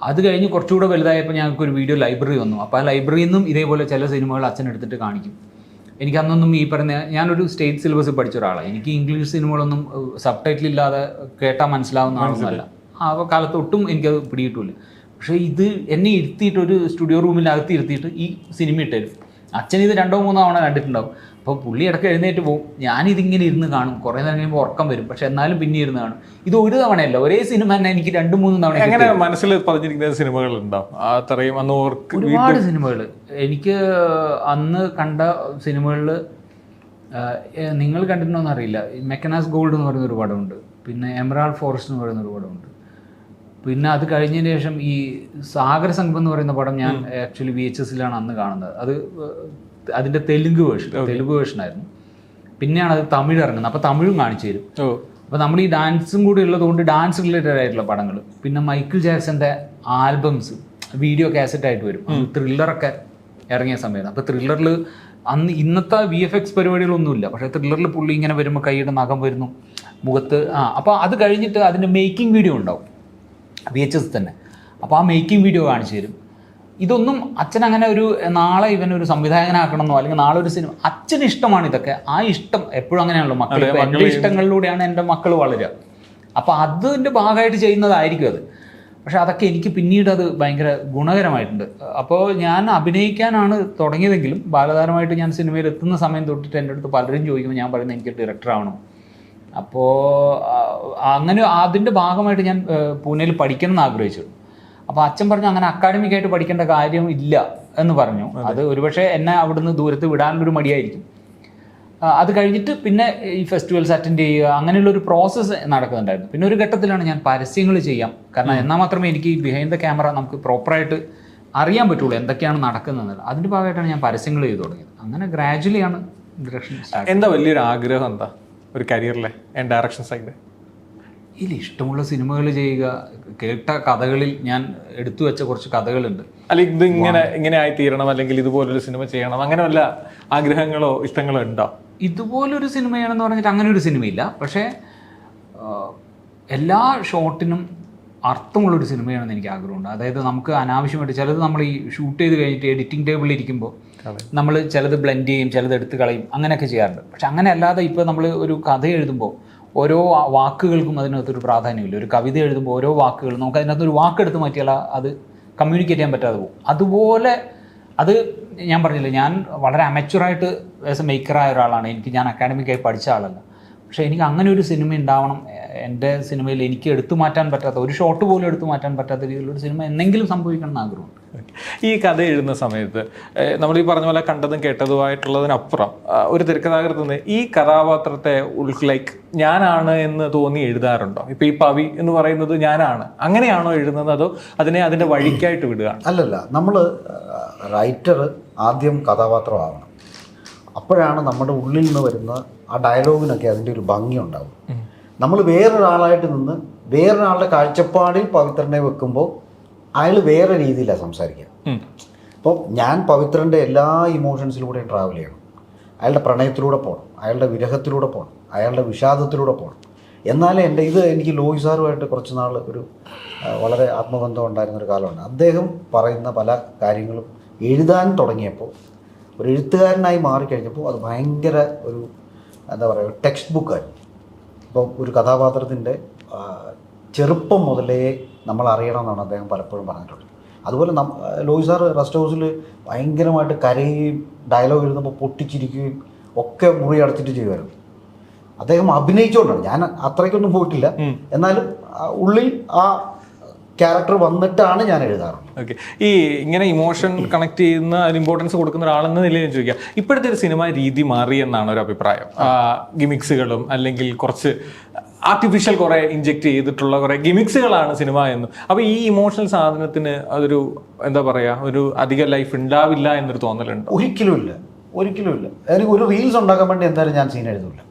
അത് കഴിഞ്ഞ് കുറച്ചുകൂടെ വലുതായപ്പോൾ ഞങ്ങൾക്കൊരു വീഡിയോ ലൈബ്രറി വന്നു. അപ്പോൾ ആ ലൈബ്രറിയിൽ നിന്നും ഇതേപോലെ ചില സിനിമകൾ അച്ഛൻ എടുത്തിട്ട് കാണിക്കും. എനിക്ക് അന്നൊന്നും ഈ പറഞ്ഞ, ഞാനൊരു സ്റ്റേറ്റ് സിലബസ് പഠിച്ച ഒരാളാണ്. എനിക്ക് ഇംഗ്ലീഷ് സിനിമകളൊന്നും സബ് ടൈറ്റിൽ ഇല്ലാതെ കേട്ടാൽ മനസ്സിലാവുന്ന ആളൊന്നുമല്ല. ആ കാലത്ത് ഒട്ടും എനിക്കത് പിടികിട്ടില്ല. പക്ഷേ ഇത് എന്നെ ഇരുത്തിയിട്ട് ഒരു സ്റ്റുഡിയോ റൂമിനകത്ത് ഇരുത്തിയിട്ട് ഈ സിനിമ ഇട്ടായിരുന്നു. അച്ഛൻ ഇത് 2 3 തവണ കണ്ടിട്ടുണ്ടാവും. അപ്പോൾ പുള്ളി ഇടയ്ക്ക് എഴുന്നേറ്റ് പോകും, ഞാനിതിങ്ങനെ ഇരുന്ന് കാണും. കുറേ നേരം കഴിയുമ്പോൾ ഉറക്കം വരും, പക്ഷെ എന്നാലും പിന്നെ ഇരുന്ന് കാണും. ഇത് ഒരു തവണയല്ല, ഒരേ സിനിമ തന്നെ എനിക്ക് 2 3 തവണ. എങ്ങനെ മനസ്സിൽ പതിഞ്ഞിരിക്കുന്ന സിനിമകൾ ഉണ്ടാവും? അത്രയും അന്ന് ഒരുപാട് സിനിമകൾ എനിക്ക് അന്ന് കണ്ട സിനിമകളിൽ നിങ്ങൾ കണ്ടിട്ടുണ്ടോയെന്ന് അറിയില്ല. മെക്കനാസ് ഗോൾഡ് എന്ന് പറയുന്ന ഒരു പടമുണ്ട്, പിന്നെ എമറാൾഡ് ഫോറസ്റ്റ് എന്ന് പറയുന്ന ഒരു പടമുണ്ട്. പിന്നെ അത് കഴിഞ്ഞതിന് ശേഷം ഈ സാഗര സംഘം എന്ന് പറയുന്ന പടം ഞാൻ ആക്ച്വലി VHSലാണ് അന്ന് കാണുന്നത്. അത് അതിൻ്റെ തെലുങ്ക് വേർഷനായിരുന്നു. പിന്നെയാണ് അത് തമിഴ് ഇറങ്ങുന്നത്. അപ്പോൾ തമിഴും കാണിച്ചു തരും. അപ്പോൾ നമ്മൾ ഈ ഡാൻസും കൂടി ഉള്ളതുകൊണ്ട് ഡാൻസ് റിലേറ്റഡ് ആയിട്ടുള്ള പടങ്ങൾ. പിന്നെ മൈക്കിൾ ജാക്സന്റെ ആൽബംസ് വീഡിയോ കാസറ്റായിട്ട് വരും. ത്രില്ലറൊക്കെ ഇറങ്ങിയ സമയത്ത്. അപ്പോൾ ത്രില്ലറിൽ അന്ന് ഇന്നത്തെ VFX പരിപാടികളൊന്നുമില്ല, പക്ഷേ ത്രില്ലറിൽ പുള്ളി ഇങ്ങനെ വരുമ്പോൾ കൈയുടെ നഖം വരുന്നു മുഖത്ത്. അപ്പോൾ അത് കഴിഞ്ഞിട്ട് അതിൻ്റെ മേക്കിംഗ് വീഡിയോ ഉണ്ടാവും VHS തന്നെ. അപ്പോൾ ആ മേക്കിംഗ് വീഡിയോ കാണിച്ചു തരും. ഇതൊന്നും അച്ഛൻ അങ്ങനെ ഒരു നാളെ ഇവനൊരു സംവിധായകനാക്കണമെന്നോ അല്ലെങ്കിൽ നാളെ ഒരു സിനിമ, അച്ഛന് ഇഷ്ടമാണ് ഇതൊക്കെ. ആ ഇഷ്ടം എപ്പോഴും അങ്ങനെയാണല്ലോ, മക്കൾ എൻ്റെ ഇഷ്ടങ്ങളിലൂടെയാണ് എൻ്റെ മക്കൾ വളരുക. അപ്പോൾ അതിൻ്റെ ഭാഗമായിട്ട് ചെയ്യുന്നതായിരിക്കും അത്. പക്ഷെ അതൊക്കെ എനിക്ക് പിന്നീട് അത് ഭയങ്കര ഗുണകരമായിട്ടുണ്ട്. അപ്പോൾ ഞാൻ അഭിനയിക്കാനാണ് തുടങ്ങിയതെങ്കിലും ബാലതാരമായിട്ട് ഞാൻ സിനിമയിൽ എത്തുന്ന സമയം തൊട്ടിട്ട് എൻ്റെ അടുത്ത് പലരും ചോദിക്കുമ്പോൾ ഞാൻ പറയുന്നത് എനിക്ക് ഡയറക്ടർ ആവണം. അപ്പോൾ അങ്ങനെ അതിൻ്റെ ഭാഗമായിട്ട് ഞാൻ പൂനെയിൽ പഠിക്കണം എന്ന് ആഗ്രഹിച്ചു. അപ്പോൾ അച്ഛൻ പറഞ്ഞു അങ്ങനെ അക്കാഡമിക്കായിട്ട് പഠിക്കേണ്ട കാര്യം ഇല്ല എന്ന് പറഞ്ഞു. അത് ഒരുപക്ഷെ എന്നെ അവിടുന്ന് ദൂരത്ത് വിടാനൊരു മടിയായിരിക്കും. അത് കഴിഞ്ഞിട്ട് പിന്നെ ഈ ഫെസ്റ്റിവൽസ് അറ്റൻഡ് ചെയ്യുക, അങ്ങനെയുള്ളൊരു പ്രോസസ്സ് നടക്കുന്നുണ്ടായിരുന്നു. പിന്നെ ഒരു ഘട്ടത്തിലാണ് ഞാൻ പരസ്യങ്ങൾ ചെയ്യാം, കാരണം എന്നാൽ മാത്രമേ എനിക്ക് ഈ ബിഹൈൻഡ് ദ ക്യാമറ നമുക്ക് പ്രോപ്പറായിട്ട് അറിയാൻ പറ്റുള്ളൂ എന്തൊക്കെയാണ് നടക്കുന്നത്. അതിൻ്റെ ഭാഗമായിട്ടാണ് ഞാൻ പരസ്യങ്ങൾ ചെയ്തു തുടങ്ങിയത്. അങ്ങനെ ഗ്രാജുവലിയാണ് ഡയറക്ഷൻ. എന്താ വലിയൊരു ആഗ്രഹം, എന്താ ഒരു കരിയറിലെ ഡയറക്ഷൻ സൈഡ്? ഇല്ല, ഇഷ്ടമുള്ള സിനിമകൾ ചെയ്യുക. കേട്ട കഥകളിൽ ഞാൻ എടുത്തു വെച്ച കുറച്ച് കഥകളുണ്ട്. അല്ലെങ്കിൽ ഇത് ഇങ്ങനെ ആയി തീരണം, അല്ലെങ്കിൽ ഇതുപോലൊരു സിനിമ ചെയ്യണം, അങ്ങനെ വല്ല ആഗ്രഹങ്ങളോ ഇഷ്ടങ്ങളോ ഉണ്ടോ? ഇതുപോലൊരു സിനിമയാണെന്ന് പറഞ്ഞിട്ട് അങ്ങനെ ഒരു സിനിമയില്ല. പക്ഷേ എല്ലാ ഷോട്ടിനും അർത്ഥമുള്ളൊരു സിനിമയാണെന്ന് എനിക്ക് ആഗ്രഹമുണ്ട്. അതായത് നമുക്ക് അനാവശ്യമായിട്ട് ചിലത് നമ്മൾ ഈ ഷൂട്ട് ചെയ്ത് കഴിഞ്ഞിട്ട് എഡിറ്റിംഗ് ടേബിളിൽ ഇരിക്കുമ്പോൾ നമ്മൾ ചിലത് ബ്ലെൻഡ് ചെയ്യും, ചിലത് എടുത്ത് കളയും, അങ്ങനെയൊക്കെ ചെയ്യാറുണ്ട്. പക്ഷെ അങ്ങനെ അല്ലാതെ ഇപ്പോൾ നമ്മൾ ഒരു കഥ എഴുതുമ്പോൾ ഓരോ വാക്കുകൾക്കും അതിനകത്തൊരു പ്രാധാന്യമില്ല. ഒരു കവിത എഴുതുമ്പോൾ ഓരോ വാക്കുകൾ നമുക്ക് അതിനകത്തൊരു വാക്കെടുത്ത് മാറ്റിയാൽ അത് കമ്മ്യൂണിക്കേറ്റ് ചെയ്യാൻ പറ്റാതെ പോകും. അതുപോലെ അത് ഞാൻ പറഞ്ഞില്ലേ, ഞാൻ വളരെ അമച്വറായിട്ട് ആസ് എ മേക്കറായ ഒരാളാണ്. ഞാൻ അക്കാഡമിക്കായി പഠിച്ച ആളല്ല. പക്ഷേ എനിക്ക് അങ്ങനെ ഒരു സിനിമ ഉണ്ടാവണം. എൻ്റെ സിനിമയിൽ എനിക്ക് എടുത്തു മാറ്റാൻ പറ്റാത്ത, ഒരു ഷോട്ട് പോലും എടുത്തു മാറ്റാൻ പറ്റാത്ത രീതിയിലൊരു സിനിമ എന്തെങ്കിലും സംഭവിക്കണം എന്ന് ആഗ്രഹമുണ്ട്. ഈ കഥ എഴുതുന്ന സമയത്ത് നമ്മൾ ഈ പറഞ്ഞ പോലെ കണ്ടതും കേട്ടതുമായിട്ടുള്ളതിനപ്പുറം ഒരു തിരക്കഥാകൃത്ത് ഈ കഥാപാത്രത്തെ ലൈക്ക് ഞാനാണ് എന്ന് തോന്നി എഴുതാറുണ്ടോ? ഇപ്പം ഈ പവി എന്ന് പറയുന്നത് ഞാനാണ്, അങ്ങനെയാണോ എഴുതുന്നത്, അതോ അതിന്റെ വഴിക്കായിട്ട് വിടുകയാണ്? അല്ലല്ല, നമ്മൾ റൈറ്റർ ആദ്യം കഥാപാത്രമാവണം. അപ്പോഴാണ് നമ്മുടെ ഉള്ളിൽ നിന്ന് വരുന്ന ആ ഡയലോഗിനൊക്കെ അതിൻ്റെ ഒരു ഭംഗി ഉണ്ടാവും. നമ്മൾ വേറൊരാളായിട്ട് നിന്ന് വേറൊരാളുടെ കാഴ്ചപ്പാടിൽ പവിത്രനെ വെക്കുമ്പോൾ അയാൾ വേറെ രീതിയിലാണ് സംസാരിക്കുക. അപ്പോൾ ഞാൻ പവിത്രൻ്റെ എല്ലാ ഇമോഷൻസിലൂടെയും ട്രാവൽ ചെയ്യണം. അയാളുടെ പ്രണയത്തിലൂടെ പോകണം, അയാളുടെ വിരഹത്തിലൂടെ പോകണം, അയാളുടെ വിഷാദത്തിലൂടെ പോകണം. എന്നാലേ എനിക്ക് ലോയി സാറുമായിട്ട് കുറച്ച് നാൾ ഒരു വളരെ ആത്മബന്ധം ഉണ്ടായിരുന്നൊരു കാലമുണ്ട്. അദ്ദേഹം പറയുന്ന പല കാര്യങ്ങളും എഴുതാൻ തുടങ്ങിയപ്പോൾ, ഒരു എഴുത്തുകാരനായി മാറിക്കഴിഞ്ഞപ്പോൾ അത് ഭയങ്കര ഒരു എന്താ പറയുക, ടെക്സ്റ്റ് ബുക്കായിരുന്നു. ഇപ്പം ഒരു കഥാപാത്രത്തിൻ്റെ ചെറുപ്പം മുതലേ നമ്മൾ അറിയണമെന്നാണ് അദ്ദേഹം പലപ്പോഴും പറഞ്ഞിട്ടുള്ളത്. അതുപോലെ ലോയി സാർ റെസ്റ്റ് ഹൗസിൽ ഭയങ്കരമായിട്ട് കരയുകയും ഡയലോഗ് എഴുതുമ്പോൾ പൊട്ടിച്ചിരിക്കുകയും ഒക്കെ മുറി അടച്ചിട്ട് ചെയ്യുമായിരുന്നു. അദ്ദേഹം അഭിനയിച്ചുകൊണ്ടാണ്, ഞാൻ അത്രയ്ക്കൊന്നും പോയിട്ടില്ല, എന്നാലും ഉള്ളിൽ ആ ക്യാരക്ടർ വന്നിട്ടാണ് ഞാൻ എഴുതാറുള്ളത്. ഓക്കെ, ഈ ഇങ്ങനെ ഇമോഷൻ കണക്ട് ചെയ്യുന്ന ഒരു ഇമ്പോർട്ടൻസ് കൊടുക്കുന്ന ഒരാളെന്ന നിലയിൽ ഞാൻ ചോദിക്കാം, ഇപ്പോഴത്തെ ഒരു സിനിമ രീതി മാറി എന്നാണ് ഒരു അഭിപ്രായം. ഗിമിക്സുകളും അല്ലെങ്കിൽ കുറച്ച് ആർട്ടിഫിഷ്യൽ കുറെ ഇൻജെക്ട് ചെയ്തിട്ടുള്ള കുറെ ഗിമിക്സുകളാണ് സിനിമ എന്നും. അപ്പോൾ ഈ ഇമോഷണൽ സാധനത്തിന് അതൊരു എന്താ പറയുക, ഒരു അധിക ലൈഫ് ഉണ്ടാവില്ല എന്നൊരു തോന്നലുണ്ട്? ഒരിക്കലും ഇല്ല. എനിക്ക് ഒരു റീൽസ് ഉണ്ടാക്കാൻ വേണ്ടി എന്തായാലും ഞാൻ സീൻ എഴുതില്ല.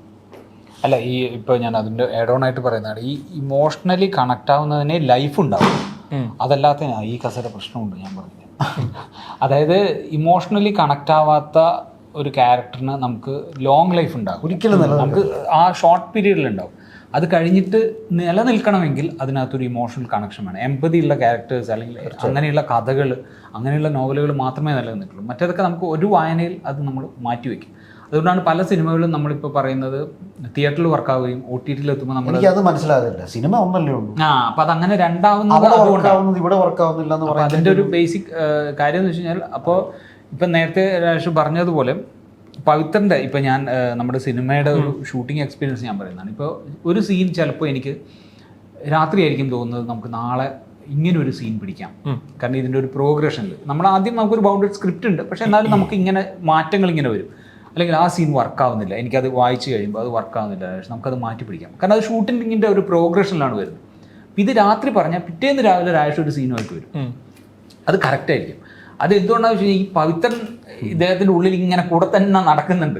അല്ല, ഈ ഇപ്പോൾ ഞാൻ അതിൻ്റെ ആഡ് ഓൺ ആയിട്ട് പറയുന്നതാണ്, ഈ ഇമോഷണലി കണക്ട് ആവുന്നതിനെ ലൈഫ് ഉണ്ടാവും, അതല്ലാത്ത ഈ കസയുടെ പ്രശ്നമുണ്ട് ഞാൻ പറഞ്ഞത്. അതായത് ഇമോഷണലി കണക്ട് ആവാത്ത ഒരു ക്യാരക്ടറിന് നമുക്ക് ലോങ് ലൈഫ് ഉണ്ടാകും. ഒരിക്കലും നമുക്ക് ആ ഷോർട്ട് പീരീഡിലുണ്ടാവും. അത് കഴിഞ്ഞിട്ട് നിലനിൽക്കണമെങ്കിൽ അതിനകത്തൊരു ഇമോഷണൽ കണക്ഷൻ വേണം. എമ്പതി ഉള്ള ക്യാരക്ടേഴ്സ് അല്ലെങ്കിൽ അങ്ങനെയുള്ള കഥകൾ, അങ്ങനെയുള്ള നോവലുകൾ മാത്രമേ നിലനിൽക്കുള്ളൂ. മറ്റേതൊക്കെ നമുക്ക് ഒരു വായനയിൽ അത് നമ്മൾ മാറ്റിവെക്കും. അതുകൊണ്ടാണ് പല സിനിമകളും നമ്മളിപ്പോൾ പറയുന്നത് തിയേറ്ററിൽ വർക്കാവുകയും OTT-ൽ എത്തുമ്പോൾ നമ്മൾ അത് മനസ്സിലാകില്ല. സിനിമ ഒന്നല്ലേ ഉള്ളൂ. അപ്പം അതങ്ങനെ രണ്ടാവുന്നത് ഇവിടെ വർക്കാവുന്നില്ല എന്ന് പറയുന്നത് അതിൻ്റെ ഒരു ബേസിക് കാര്യം എന്ന് വെച്ച് കഴിഞ്ഞാൽ, അപ്പോൾ ഇപ്പം നേരത്തെ രാജേഷ് പറഞ്ഞതുപോലെ പവിത്രൻ്റെ ഇപ്പം ഞാൻ നമ്മുടെ സിനിമയുടെ ഒരു ഷൂട്ടിംഗ് എക്സ്പീരിയൻസ് ഞാൻ പറയുന്നതാണ്. ഇപ്പോൾ ഒരു സീൻ ചിലപ്പോൾ എനിക്ക് രാത്രിയായിരിക്കും തോന്നുന്നത് നമുക്ക് നാളെ ഇങ്ങനെ ഒരു സീൻ പിടിക്കാം, കാരണം ഇതിൻ്റെ ഒരു പ്രോഗ്രഷനിൽ നമ്മൾ ആദ്യം നമുക്കൊരു ബൗണ്ടഡ് സ്ക്രിപ്റ്റ് ഉണ്ട്, പക്ഷേ എന്നാലും നമുക്ക് ഇങ്ങനെ മാറ്റങ്ങൾ ഇങ്ങനെ വരും. അല്ലെങ്കിൽ ആ സീൻ വർക്കാവുന്നില്ല, എനിക്കത് വായിച്ചു കഴിയുമ്പോൾ അത് വർക്കാവുന്നില്ല, നമുക്കത് മാറ്റി പിടിക്കാം, കാരണം അത് ഷൂട്ടിങ്ങിൻ്റെ ഒരു പ്രോഗ്രഷനിലാണ് വരുന്നത്. ഇത് രാത്രി പറഞ്ഞാൽ പിറ്റേന്ന് രാവിലെ രാജേഷ് ഒരു സീനുമായിട്ട് വരും, അത് കറക്റ്റായിരിക്കും. അത് എന്തുകൊണ്ടാണെന്ന് വെച്ച് കഴിഞ്ഞാൽ ഈ പവിത്രൻ ഇദ്ദേഹത്തിൻ്റെ ഉള്ളിൽ ഇങ്ങനെ കൂടെ തന്നെ നടക്കുന്നുണ്ട്.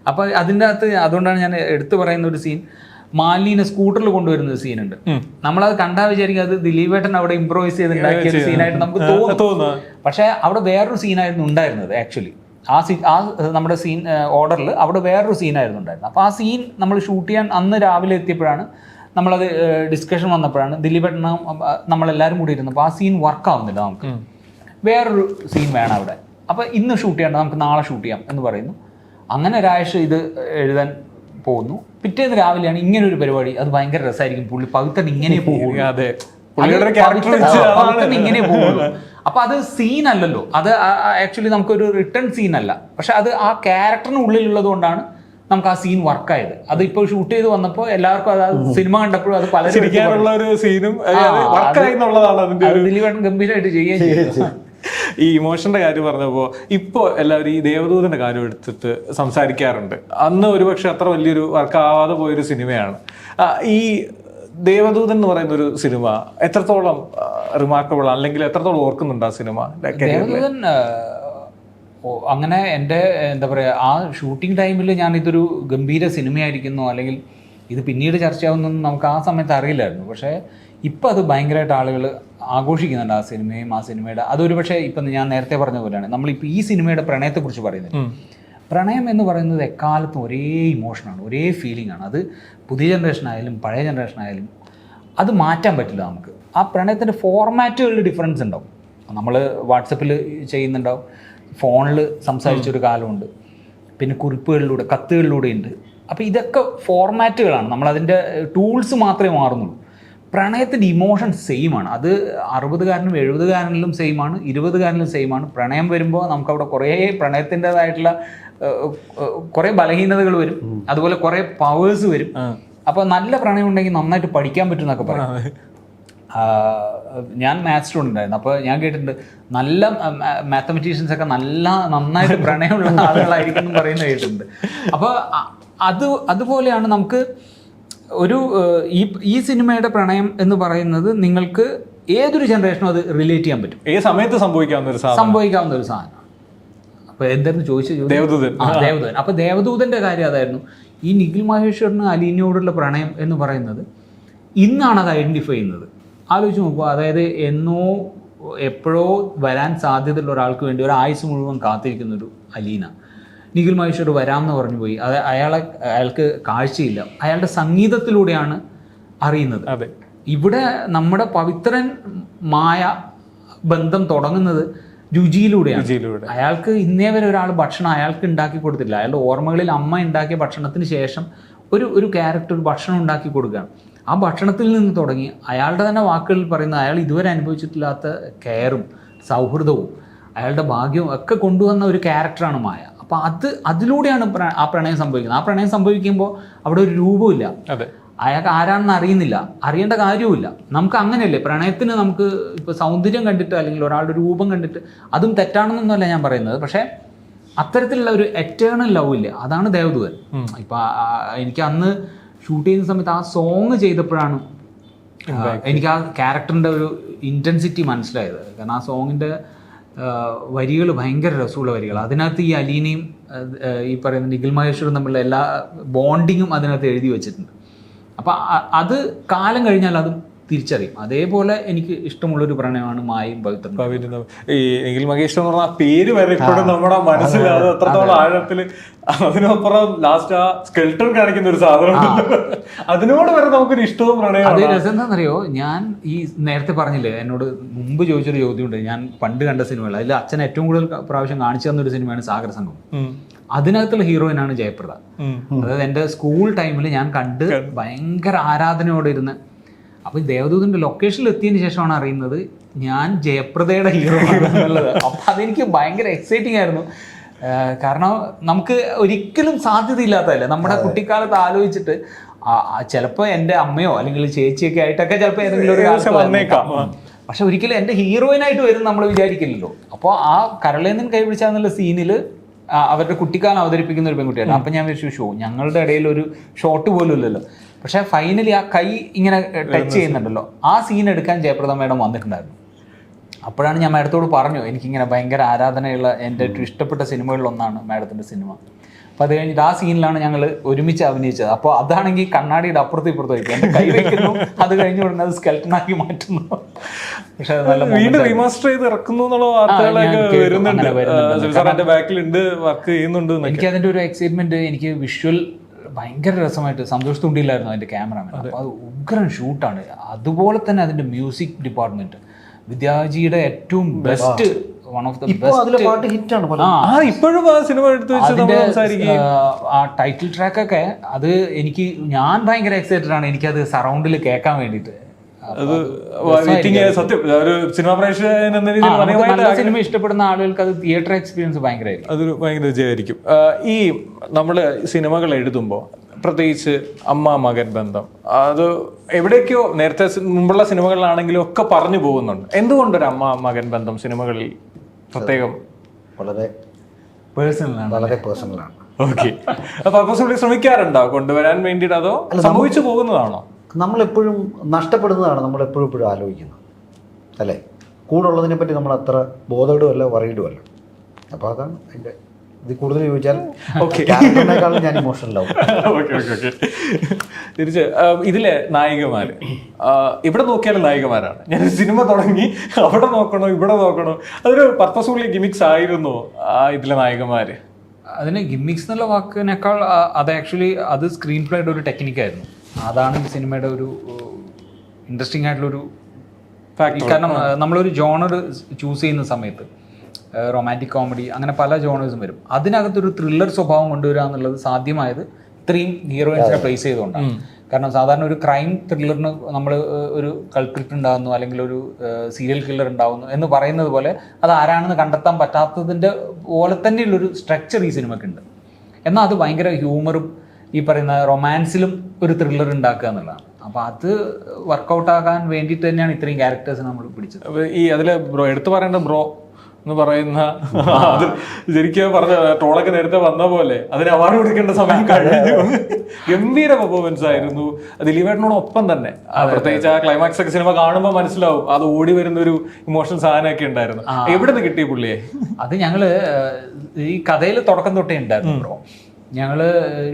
അപ്പോൾ അതിൻ്റെ അകത്ത് അതുകൊണ്ടാണ് ഞാൻ എടുത്തു പറയുന്ന ഒരു സീൻ, മാലിനെ സ്കൂട്ടറിൽ കൊണ്ടുവരുന്ന ഒരു സീനുണ്ട്. നമ്മളത് കണ്ടാൽ വിചാരിക്കും അത് ദിലീപേട്ടൻ അവിടെ ഇംപ്രോവൈസ് ചെയ്തുണ്ടാക്കിയ ഒരു സീനായിട്ട് നമുക്ക് തോന്നുന്നു. പക്ഷേ അവിടെ വേറൊരു സീനായിരുന്നു ഉണ്ടായിരുന്നത്. ആക്ച്വലി ആ നമ്മുടെ സീൻ ഓർഡറിൽ അവിടെ വേറൊരു സീനായിരുന്നു ഉണ്ടായിരുന്നത്. അപ്പോൾ ആ സീൻ നമ്മൾ ഷൂട്ട് ചെയ്യാൻ അന്ന് രാവിലെ എത്തിയപ്പോഴാണ് നമ്മളത് ഡിസ്കഷൻ വന്നപ്പോഴാണ് ദിലീപേട്ടൻ നമ്മളെല്ലാവരും കൂടി ഇരുന്നപ്പോൾ ആ സീൻ വർക്കാവുന്നില്ല, നമുക്ക് വേറൊരു സീൻ വേണം അവിടെ. അപ്പോൾ ഇന്ന് ഷൂട്ട് ചെയ്യണ്ട, നമുക്ക് നാളെ ഷൂട്ട് ചെയ്യാം എന്ന് പറയുന്നു. അങ്ങനെ രാജേഷ് ഇത് എഴുതാൻ പോകുന്നു. പിറ്റേന്ന് രാവിലെയാണ് ഇങ്ങനെ ഒരു പരിപാടി, അത് ഭയങ്കര രസമായിരിക്കും, പുള്ളി പവിത്രൻ ഇങ്ങനെ പോകുള്ളൂ, ഇങ്ങനെ പോകുള്ളൂ. അപ്പൊ അത് സീൻ അല്ലല്ലോ, അത് ആക്ച്വലി നമുക്കൊരു റിട്ടേൺ സീൻ അല്ല, പക്ഷെ അത് ആ ക്യാരക്ടറിന് ഉള്ളിലുള്ളത് കൊണ്ടാണ് നമുക്ക് ആ സീൻ വർക്കായത്. അത് ഇപ്പോൾ ഷൂട്ട് ചെയ്ത് വന്നപ്പോൾ എല്ലാവർക്കും അത് സിനിമ കണ്ടപ്പോഴും അത് പലരും ചിരിക്കാനുള്ള ഒരു സീനും വർക്കായി എന്നുള്ളതാണ് അതിന്റെ ദിലീപേട്ടൻ ഗംഭീരമായിട്ട് ചെയ്യുകയും ചെയ്തു. ഈ ഇമോഷന്റെ കാര്യം പറഞ്ഞപ്പോ ഇപ്പൊ എല്ലാവരും ഈ ദേവദൂതന്റെ കാര്യം എടുത്തിട്ട് സംസാരിക്കാറുണ്ട്. അന്ന് ഒരുപക്ഷെ അത്ര വലിയൊരു വർക്കാവാതെ പോയൊരു സിനിമയാണ് ഈ ദേവദൂതൻ എന്ന് പറയുന്ന ഒരു സിനിമ. എത്രത്തോളം റിമാർക്കബിൾ അല്ലെങ്കിൽ എത്രത്തോളം ഓർക്കുന്നുണ്ട് ആ സിനിമ? ദേവദൂതൻ അങ്ങനെ എൻ്റെ എന്താ പറയുക, ആ ഷൂട്ടിംഗ് ടൈമിൽ ഞാൻ ഇതൊരു ഗംഭീര സിനിമയായിരിക്കുന്നു അല്ലെങ്കിൽ ഇത് പിന്നീട് ചർച്ചയാവുന്നൊന്നും നമുക്ക് ആ സമയത്ത് അറിയില്ലായിരുന്നു. പക്ഷേ ഇപ്പം അത് ഭയങ്കരമായിട്ട് ആളുകൾ ആഘോഷിക്കുന്നുണ്ട് ആ സിനിമയും ആ സിനിമയുടെ. അതൊരു പക്ഷേ ഇപ്പം ഞാൻ നേരത്തെ പറഞ്ഞ പോലെയാണ് നമ്മളിപ്പോൾ ഈ സിനിമയുടെ പ്രണയത്തെക്കുറിച്ച് പറയുന്നത്. പ്രണയം എന്ന് പറയുന്നത് എക്കാലത്തും ഒരേ ഇമോഷനാണ്, ഒരേ ഫീലിംഗ് ആണ്. അത് പുതിയ ജനറേഷൻ ആയാലും പഴയ ജനറേഷൻ ആയാലും അത് മാറ്റാൻ പറ്റില്ല നമുക്ക്. ആ പ്രണയത്തിൻ്റെ ഫോർമാറ്റുകളിൽ ഡിഫറൻസ് ഉണ്ടാവും. നമ്മൾ വാട്സപ്പിൽ ചെയ്യുന്നുണ്ടാവും, ഫോണിൽ സംസാരിച്ചൊരു കാലമുണ്ട്, പിന്നെ കുറിപ്പുകളിലൂടെ കത്തുകളിലൂടെ ഉണ്ട്. അപ്പോൾ ഇതൊക്കെ ഫോർമാറ്റുകളാണ്, നമ്മളതിൻ്റെ ടൂൾസ് മാത്രമേ മാറുന്നുള്ളൂ. പ്രണയത്തിൻ്റെ ഇമോഷൻ സെയിമാണ്. അത് 60-കാരനും 70-കാരനിലും സെയിമാണ്, 20-കാരനിലും സെയിമാണ്. പ്രണയം വരുമ്പോൾ നമുക്കവിടെ കുറേ പ്രണയത്തിൻ്റെതായിട്ടുള്ള കുറേ ബലഹീനതകൾ വരും, അതുപോലെ കുറേ പവേഴ്സ് വരും. അപ്പോൾ നല്ല പ്രണയം ഉണ്ടെങ്കിൽ നന്നായിട്ട് പഠിക്കാൻ പറ്റും എന്നൊക്കെ പറയും. ഞാൻ മാത്സ് സ്റ്റുഡൻ്റ് ആയിരുന്നു, അപ്പോൾ ഞാൻ കേട്ടിട്ടുണ്ട് നല്ല മാത്തമെറ്റീഷ്യൻസ് ഒക്കെ നന്നായിട്ട് പ്രണയമുള്ള ആളുകളായിരിക്കും എന്ന് പറയുന്നത് കേട്ടിട്ടുണ്ട്. അപ്പോൾ അതുപോലെയാണ് നമുക്ക് ഒരു ഈ സിനിമയുടെ പ്രണയം എന്ന് പറയുന്നത് നിങ്ങൾക്ക് ഏതൊരു ജനറേഷനും അത് റിലേറ്റ് ചെയ്യാൻ പറ്റും, ഏത് സമയത്ത് സംഭവിക്കാവുന്ന ഒരു സാധനമാണ്. അപ്പോൾ എന്തായിരുന്നു ചോദിച്ചത്? ദേവദൂതൻ. അപ്പോൾ ദേവദൂതൻ്റെ കാര്യം അതായിരുന്നു. ഈ നിഖിൽ മഹേശ്വറിന് അലീനയോടുള്ള പ്രണയം എന്ന് പറയുന്നത് ഇന്നാണ് അത് ഐഡൻറ്റിഫൈ ചെയ്യുന്നത്. ആലോചിച്ച് നോക്കുക, അതായത് എപ്പോഴോ വരാൻ സാധ്യതയുള്ള ഒരാൾക്ക് വേണ്ടി ഒരു ആയുസ് മുഴുവൻ കാത്തിരിക്കുന്നൊരു അലീന. നിഖിൽ മഹേശ്വർ വരാമെന്ന് പറഞ്ഞു പോയി. അയാൾക്ക് കാഴ്ചയില്ല, അയാളുടെ സംഗീതത്തിലൂടെയാണ് അറിയുന്നത്. അതെ, ഇവിടെ നമ്മുടെ പവിത്രൻ മായ ബന്ധം തുടങ്ങുന്നത് രുചിയിലൂടെയാണ്. അയാൾക്ക് ഇന്നേ വരെ ഒരാൾ ഭക്ഷണം അയാൾക്ക് ഉണ്ടാക്കി കൊടുത്തില്ല. അയാളുടെ ഓർമ്മകളിൽ അമ്മ ഉണ്ടാക്കിയ ഭക്ഷണത്തിന് ശേഷം ഒരു ക്യാരക്ടർ ഒരു ഭക്ഷണം ഉണ്ടാക്കി കൊടുക്കുകയാണ്. ആ ഭക്ഷണത്തിൽ നിന്ന് തുടങ്ങി അയാളുടെ തന്നെ വാക്കുകളിൽ പറയുന്ന അയാൾ ഇതുവരെ അനുഭവിച്ചിട്ടില്ലാത്ത കെയറും സൗഹൃദവും അയാളുടെ ഭാഗ്യവും ഒക്കെ കൊണ്ടുവന്ന ഒരു ക്യാരക്ടറാണ് മായ. അപ്പോൾ അതിലൂടെയാണ് ആ പ്രണയം സംഭവിക്കുന്നത്. ആ പ്രണയം സംഭവിക്കുമ്പോൾ അവിടെ ഒരു രൂപമില്ല, അയാൾക്ക് ആരാണെന്ന് അറിയുന്നില്ല, അറിയേണ്ട കാര്യവുമില്ല. നമുക്ക് അങ്ങനെയല്ലേ പ്രണയത്തിന് നമുക്ക് ഇപ്പോൾ സൗന്ദര്യം കണ്ടിട്ട് അല്ലെങ്കിൽ ഒരാളുടെ രൂപം കണ്ടിട്ട് അതും തെറ്റാണെന്നൊന്നുമല്ല ഞാൻ പറയുന്നത്. പക്ഷേ അത്തരത്തിലുള്ള ഒരു എറ്റേണൽ ലവ് ഇല്ല, അതാണ് ദേവദൂതൻ. ഇപ്പം എനിക്ക് അന്ന് ഷൂട്ട് ചെയ്യുന്ന സമയത്ത് ആ സോങ് ചെയ്തപ്പോഴാണ് എനിക്ക് ആ ക്യാരക്ടറിൻ്റെ ഒരു ഇൻറ്റൻസിറ്റി മനസ്സിലായത്. കാരണം ആ സോങ്ങിൻ്റെ വരികൾ ഭയങ്കര രസമുള്ള വരികൾ. അതിനകത്ത് ഈ അലീനയും ഈ പറയുന്ന നിഖിൽ മഹേശ്വറും തമ്മിലുള്ള എല്ലാ ബോണ്ടിങ്ങും അതിനകത്ത് എഴുതി വെച്ചിട്ടുണ്ട്. അപ്പം അത് കാലം കഴിഞ്ഞാൽ അതും തിരിച്ചറിയും. അതേപോലെ എനിക്ക് ഇഷ്ടമുള്ളൊരു പ്രണയമാണ് മായയും പവിത്രനും. ഈ നിഖിൽ മഹേശ്വർ എന്ന് പറഞ്ഞ പേര് വരെ ഇപ്പോഴും നമ്മുടെ മനസ്സിലാതെ അത്രത്തോളം ആഴത്തിൽ. അതിനപ്പുറം ലാസ്റ്റ് ആ സ്കെൽട്ടൺ കാണിക്കുന്ന ഒരു സാധനം, അതിനോട് വരെ നമുക്കൊരു ഇഷ്ടവും പ്രണയവും. അത് രസം എന്താണെന്നറിയോ, ഞാൻ ഈ നേരത്തെ പറഞ്ഞില്ലേ, എന്നോട് മുമ്പ് ചോദിച്ചൊരു ചോദ്യമുണ്ട്. ഞാൻ പണ്ട് കണ്ട സിനിമകൾ അതിൽ അച്ഛൻ ഏറ്റവും കൂടുതൽ പ്രാവശ്യം കാണിച്ചു തന്നൊരു സിനിമയാണ് സാഗർ സംഘം. അതിനകത്തുള്ള ഹീറോയിനാണ് ജയപ്രദ. അതായത് എൻ്റെ സ്കൂൾ ടൈമിൽ ഞാൻ കണ്ട് ഭയങ്കര ആരാധനയോടെ ഇരുന്ന്. അപ്പോൾ ദേവദൂതൻ്റെ ലൊക്കേഷനിൽ എത്തിയതിന് ശേഷമാണ് അറിയുന്നത് ഞാൻ ജയപ്രദയുടെ ഹീറോ ആണെന്നുള്ളത്. അപ്പോൾ അതെനിക്ക് ഭയങ്കര എക്സൈറ്റിംഗ് ആയിരുന്നു. കാരണം നമുക്ക് ഒരിക്കലും സാധ്യതയില്ലാത്തതല്ലേ. നമ്മുടെ കുട്ടിക്കാലത്ത് ആലോചിച്ചിട്ട് ചിലപ്പോൾ എൻ്റെ അമ്മയോ അല്ലെങ്കിൽ ചേച്ചിയൊക്കെ ആയിട്ടൊക്കെ ചിലപ്പോൾ ഏതെങ്കിലും ഒരു കാലത്ത് വന്നേക്കാം. പക്ഷെ ഒരിക്കലും എൻ്റെ ഹീറോയിനായിട്ട് വരും നമ്മൾ വിചാരിക്കില്ലല്ലോ. അപ്പോൾ ആ കരളേന്നൻ കൈ പിടിച്ചാന്നുള്ള സീനിൽ അവരുടെ കുട്ടിക്കാലം അവതരിപ്പിക്കുന്ന ഒരു പെൺകുട്ടിയാണ്. അപ്പം ഞാൻ വിചാരിച്ചു ഞങ്ങളുടെ ഇടയിൽ ഒരു ഷോട്ട് പോലും ഇല്ലല്ലോ. പക്ഷേ ഫൈനലി ആ കൈ ഇങ്ങനെ ടച്ച് ചെയ്യുന്നുണ്ടല്ലോ, ആ സീൻ എടുക്കാൻ ജയപ്രദ മേഡം വന്നിട്ടുണ്ടായിരുന്നു. അപ്പോഴാണ് ഞാൻ മാഡത്തോട് പറഞ്ഞു എനിക്കിങ്ങനെ ഭയങ്കര ആരാധനയുള്ള എൻ്റെ ഏറ്റവും ഇഷ്ടപ്പെട്ട സിനിമകളിലൊന്നാണ് മാഡത്തിൻ്റെ സിനിമ. അപ്പോൾ അത് കഴിഞ്ഞിട്ട് ആ സീനിലാണ് ഞങ്ങൾ ഒരുമിച്ച് അഭിനയിച്ചത്. അപ്പോൾ അതാണെങ്കിൽ കണ്ണാടിയുടെ അപ്പുറത്തും ഇപ്പുറത്തും വയ്ക്കും, എൻ്റെ കൈ വയ്ക്കുന്നു, അത് കഴിഞ്ഞ് ഉടനെ അത് സ്കെൽട്ടനാക്കി മാറ്റുന്നു. പക്ഷെ അത് നല്ല വീണ്ടും റീമാസ്റ്റർ ചെയ്ത് ഇറക്കുന്നു എന്നുള്ള വാർത്തകളൊക്കെ വരുന്നുണ്ട്, ബാക്കിലുണ്ട്, വർക്ക് ചെയ്യുന്നുണ്ട്. എനിക്ക് അതിൻ്റെ ഒരു എക്സൈറ്റ്മെന്റ്, എനിക്ക് വിഷ്വൽ ഭയങ്കര രസമായിട്ട് സന്തോഷ് തുണ്ടിയിലായിരുന്നു അതിൻ്റെ ക്യാമറാമാൻ. അപ്പോൾ അത് ഉഗ്രൻ ഷൂട്ടാണ്. അതുപോലെ തന്നെ അതിൻ്റെ മ്യൂസിക് ഡിപ്പാർട്ട്മെന്റ് വിദ്യാജിയുടെ ഏറ്റവും best, one of the best ഹിറ്റാണ്. ഇപ്പോഴും ആ സിനിമ എടുത്ത് വെച്ച് ആ ടൈറ്റിൽ ട്രാക്കൊക്കെ അത് ഞാൻ ഭയങ്കര എക്സൈറ്റഡ് ആണ് എനിക്കത് സറൗണ്ടിൽ കേൾക്കാൻ വേണ്ടിയിട്ട്. അത് വെയിറ്റിംഗ് സത്യം ഒരു സിനിമ പ്രേക്ഷകൻ എന്ന രീതിയിൽ നല്ല സിനിമ ഇഷ്ടപ്പെടുന്ന ആളുകൾക്ക് അത് തിയേറ്റർ എക്സ്പീരിയൻസ് ഭയങ്കരമായിരിക്കും. അതൊരു ഭയങ്കര വിജയമായിരിക്കും. ഈ നമ്മൾ സിനിമകൾ എഴുതുമ്പോൾ പ്രത്യേകിച്ച് അമ്മ മകൻ ബന്ധം അത് എവിടേക്കോ നേരത്തെ മുമ്പുള്ള സിനിമകളിലാണെങ്കിലും ഒക്കെ പറഞ്ഞു പോകുന്നുണ്ട്. എന്തുകൊണ്ടൊരു അമ്മ മകൻ ബന്ധം സിനിമകളിൽ പ്രത്യേകം വളരെ പേഴ്സണലാണ്? വളരെ പേഴ്സണലാണ്. ഓക്കെ. പർപ്പസ്ഫുള്ളി ശ്രമിക്കാറുണ്ടോ കൊണ്ടുവരാൻ വേണ്ടിയിട്ട്, അതോ സംഭവിച്ചു പോകുന്നതാണോ? നമ്മളെപ്പോഴും നഷ്ടപ്പെടുന്നതാണ് നമ്മളെപ്പോഴും എപ്പോഴും ആലോചിക്കുന്നത്, അല്ലേ? കൂടെ ഉള്ളതിനെ പറ്റി നമ്മൾ അത്ര ബോധേഡുമല്ല വറീഡുമല്ല. അപ്പോൾ അതാണ് അതിൻ്റെ. ഇത് കൂടുതൽ ചോദിച്ചാൽ ക്യാരക്ടറിനേക്കാളും ഞാൻ ഇമോഷണലാവും. തിരിച്ച് ഇതിലെ നായികമാര് ഇവിടെ നോക്കിയാലും നായികമാരാണ്. ഞാൻ സിനിമ തുടങ്ങി അവിടെ നോക്കണോ ഇവിടെ നോക്കണോ, അതൊരു പർപ്പസ്ഫുള്ളി ഗിമിക്സ് ആയിരുന്നു ഇതിലെ നായികമാര്. അതിന് ഗിമ്മിക്സ് എന്നുള്ള വാക്കിനേക്കാൾ അത് ആക്ച്വലി അത് സ്ക്രീൻ പ്ലേയുടെ ഒരു ടെക്നിക്കായിരുന്നു. അതാണ് ഈ സിനിമയുടെ ഒരു ഇൻട്രസ്റ്റിംഗ് ആയിട്ടുള്ളൊരു ഫാക്ട്. കാരണം നമ്മളൊരു ജോണർ ചൂസ് ചെയ്യുന്ന സമയത്ത് റൊമാൻറ്റിക് കോമഡി അങ്ങനെ പല ജോണേഴ്സും വരും. അതിനകത്തൊരു ത്രില്ലർ സ്വഭാവം കൊണ്ടുവരിക എന്നുള്ളത് സാധ്യമായത് ഇത്രയും ഹീറോയിൻസിനെ പ്ലേസ് ചെയ്തുകൊണ്ടാണ്. കാരണം സാധാരണ ഒരു ക്രൈം ത്രില്ലറിന് നമ്മൾ ഒരു കൾപ്രിറ്റ് ഉണ്ടാകുന്നു അല്ലെങ്കിൽ ഒരു സീരിയൽ കില്ലർ ഉണ്ടാകുന്നു എന്ന് പറയുന്നത് പോലെ അത് ആരാണെന്ന് കണ്ടെത്താൻ പറ്റാത്തതിൻ്റെ പോലെ തന്നെയുള്ളൊരു സ്ട്രക്ചർ ഈ സിനിമയ്ക്കുണ്ട്. എന്നാൽ അത് ഭയങ്കര ഹ്യൂമറും ഈ പറയുന്ന റൊമാൻസിലും ഒരു ത്രില്ലർ ഉണ്ടാക്കുക എന്നുള്ളതാണ്. അപ്പോൾ അത് വർക്കൗട്ട് ആകാൻ വേണ്ടിയിട്ട് തന്നെയാണ് ഇത്രയും ക്യാരക്ടേഴ്സ് നമ്മൾ പിടിച്ചത്. ഈ അതിൽ ബ്രോ എടുത്തു പറയേണ്ട ബ്രോ എന്ന് പറയുന്ന അത് ശരിക്കും പറഞ്ഞ ട്രോളൊക്കെ നേരത്തെ വന്ന പോലെ അതിന് അവാർഡ് കൊടുക്കേണ്ട സമയം കഴിഞ്ഞു. ഗംഭീര പെർഫോമൻസ് ആയിരുന്നു ദിലീപേട്ടനോടൊപ്പം തന്നെ. പ്രത്യേകിച്ച് ആ ക്ലൈമാക്സ് ഒക്കെ സിനിമ കാണുമ്പോൾ മനസ്സിലാവും അത് ഓടി വരുന്ന ഒരു ഇമോഷണൽ സാധനമൊക്കെ ഉണ്ടായിരുന്നു. എവിടെ നിന്ന് കിട്ടിയ പുള്ളിയെ? അത് ഞങ്ങള് ഈ കഥയിൽ തുടക്കം തൊട്ടേ ഉണ്ടായിരുന്നു ബ്രോ. ഞങ്ങള്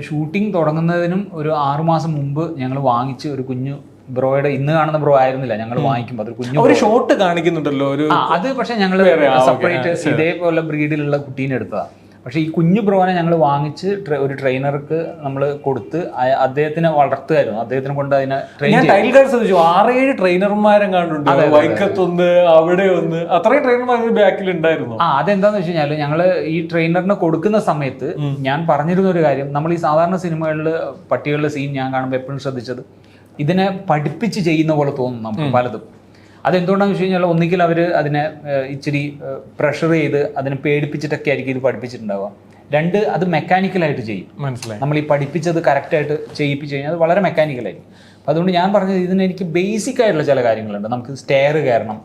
ഷൂട്ടിംഗ് തുടങ്ങുന്നതിനും ഒരു 6 മാസം മുമ്പ് ഞങ്ങൾ വാങ്ങിച്ച് ഒരു കുഞ്ഞു ബ്രോയുടെ, ഇന്ന് കാണുന്ന ബ്രോ ആയിരുന്നില്ല ഞങ്ങൾ വാങ്ങിക്കുമ്പോൾ, അതൊരു കുഞ്ഞു ഒരു ഷോട്ട് കാണിക്കുന്നുണ്ടല്ലോ ഒരു അത്. പക്ഷെ ഞങ്ങള് സെപ്പറേറ്റ് ഇതേപോലെ ബ്രീഡിലുള്ള കുട്ടീനെ എടുത്തതാണ്. പക്ഷെ ഈ കുഞ്ഞു ബ്രോനെ ഞങ്ങൾ വാങ്ങിച്ച് ഒരു ട്രെയിനർക്ക് നമ്മൾ കൊടുത്ത് അദ്ദേഹത്തിനെ വളർത്തുമായിരുന്നു. അദ്ദേഹത്തിനെ കൊണ്ട് അതിനെ ട്രെയിൻ. 6-7 ട്രെയിനർമാരെങ്ങാണ്ടുണ്ട്, വൈക്കത്തൊന്ന് അവിടെ ഒന്ന്, അത്രയും ട്രെയിനർമാർ ബാക്കിൽ ഉണ്ടായിരുന്നു. അതെന്താന്ന് വെച്ച് കഴിഞ്ഞാൽ ഞങ്ങള് ഈ ട്രെയിനറിന് കൊടുക്കുന്ന സമയത്ത് ഞാൻ പറഞ്ഞിരുന്ന ഒരു കാര്യം, നമ്മൾ ഈ സാധാരണ സിനിമകളിൽ പട്ടികളുടെ സീൻ ഞാൻ കാണുമ്പോൾ എപ്പോഴും ശ്രദ്ധിച്ചത് ഇതിനെ പഠിപ്പിച്ച് ചെയ്യുന്ന പോലെ തോന്നും നമുക്ക് പലതും. അതെന്തുകൊണ്ടാണെന്ന് വെച്ച് കഴിഞ്ഞാൽ ഒന്നുകിൽ അവർ അതിനെ ഇച്ചിരി പ്രഷർ ചെയ്ത് അതിനെ പേടിപ്പിച്ചിട്ടൊക്കെ ആയിരിക്കും ഇത് പഠിപ്പിച്ചിട്ടുണ്ടാവുക. 2, അത് മെക്കാനിക്കലായിട്ട് ചെയ്യും. മനസ്സിലായി. നമ്മൾ ഈ പഠിപ്പിച്ചത് കറക്റ്റായിട്ട് ചെയ്യിപ്പിച്ച് കഴിഞ്ഞാൽ അത് വളരെ മെക്കാനിക്കലായിരിക്കും. അപ്പോൾ അതുകൊണ്ട് ഞാൻ പറഞ്ഞത് ഇതിന് എനിക്ക് ബേസിക് ആയിട്ടുള്ള ചില കാര്യങ്ങളുണ്ട്. നമുക്ക് സ്റ്റെയർ കയറണം,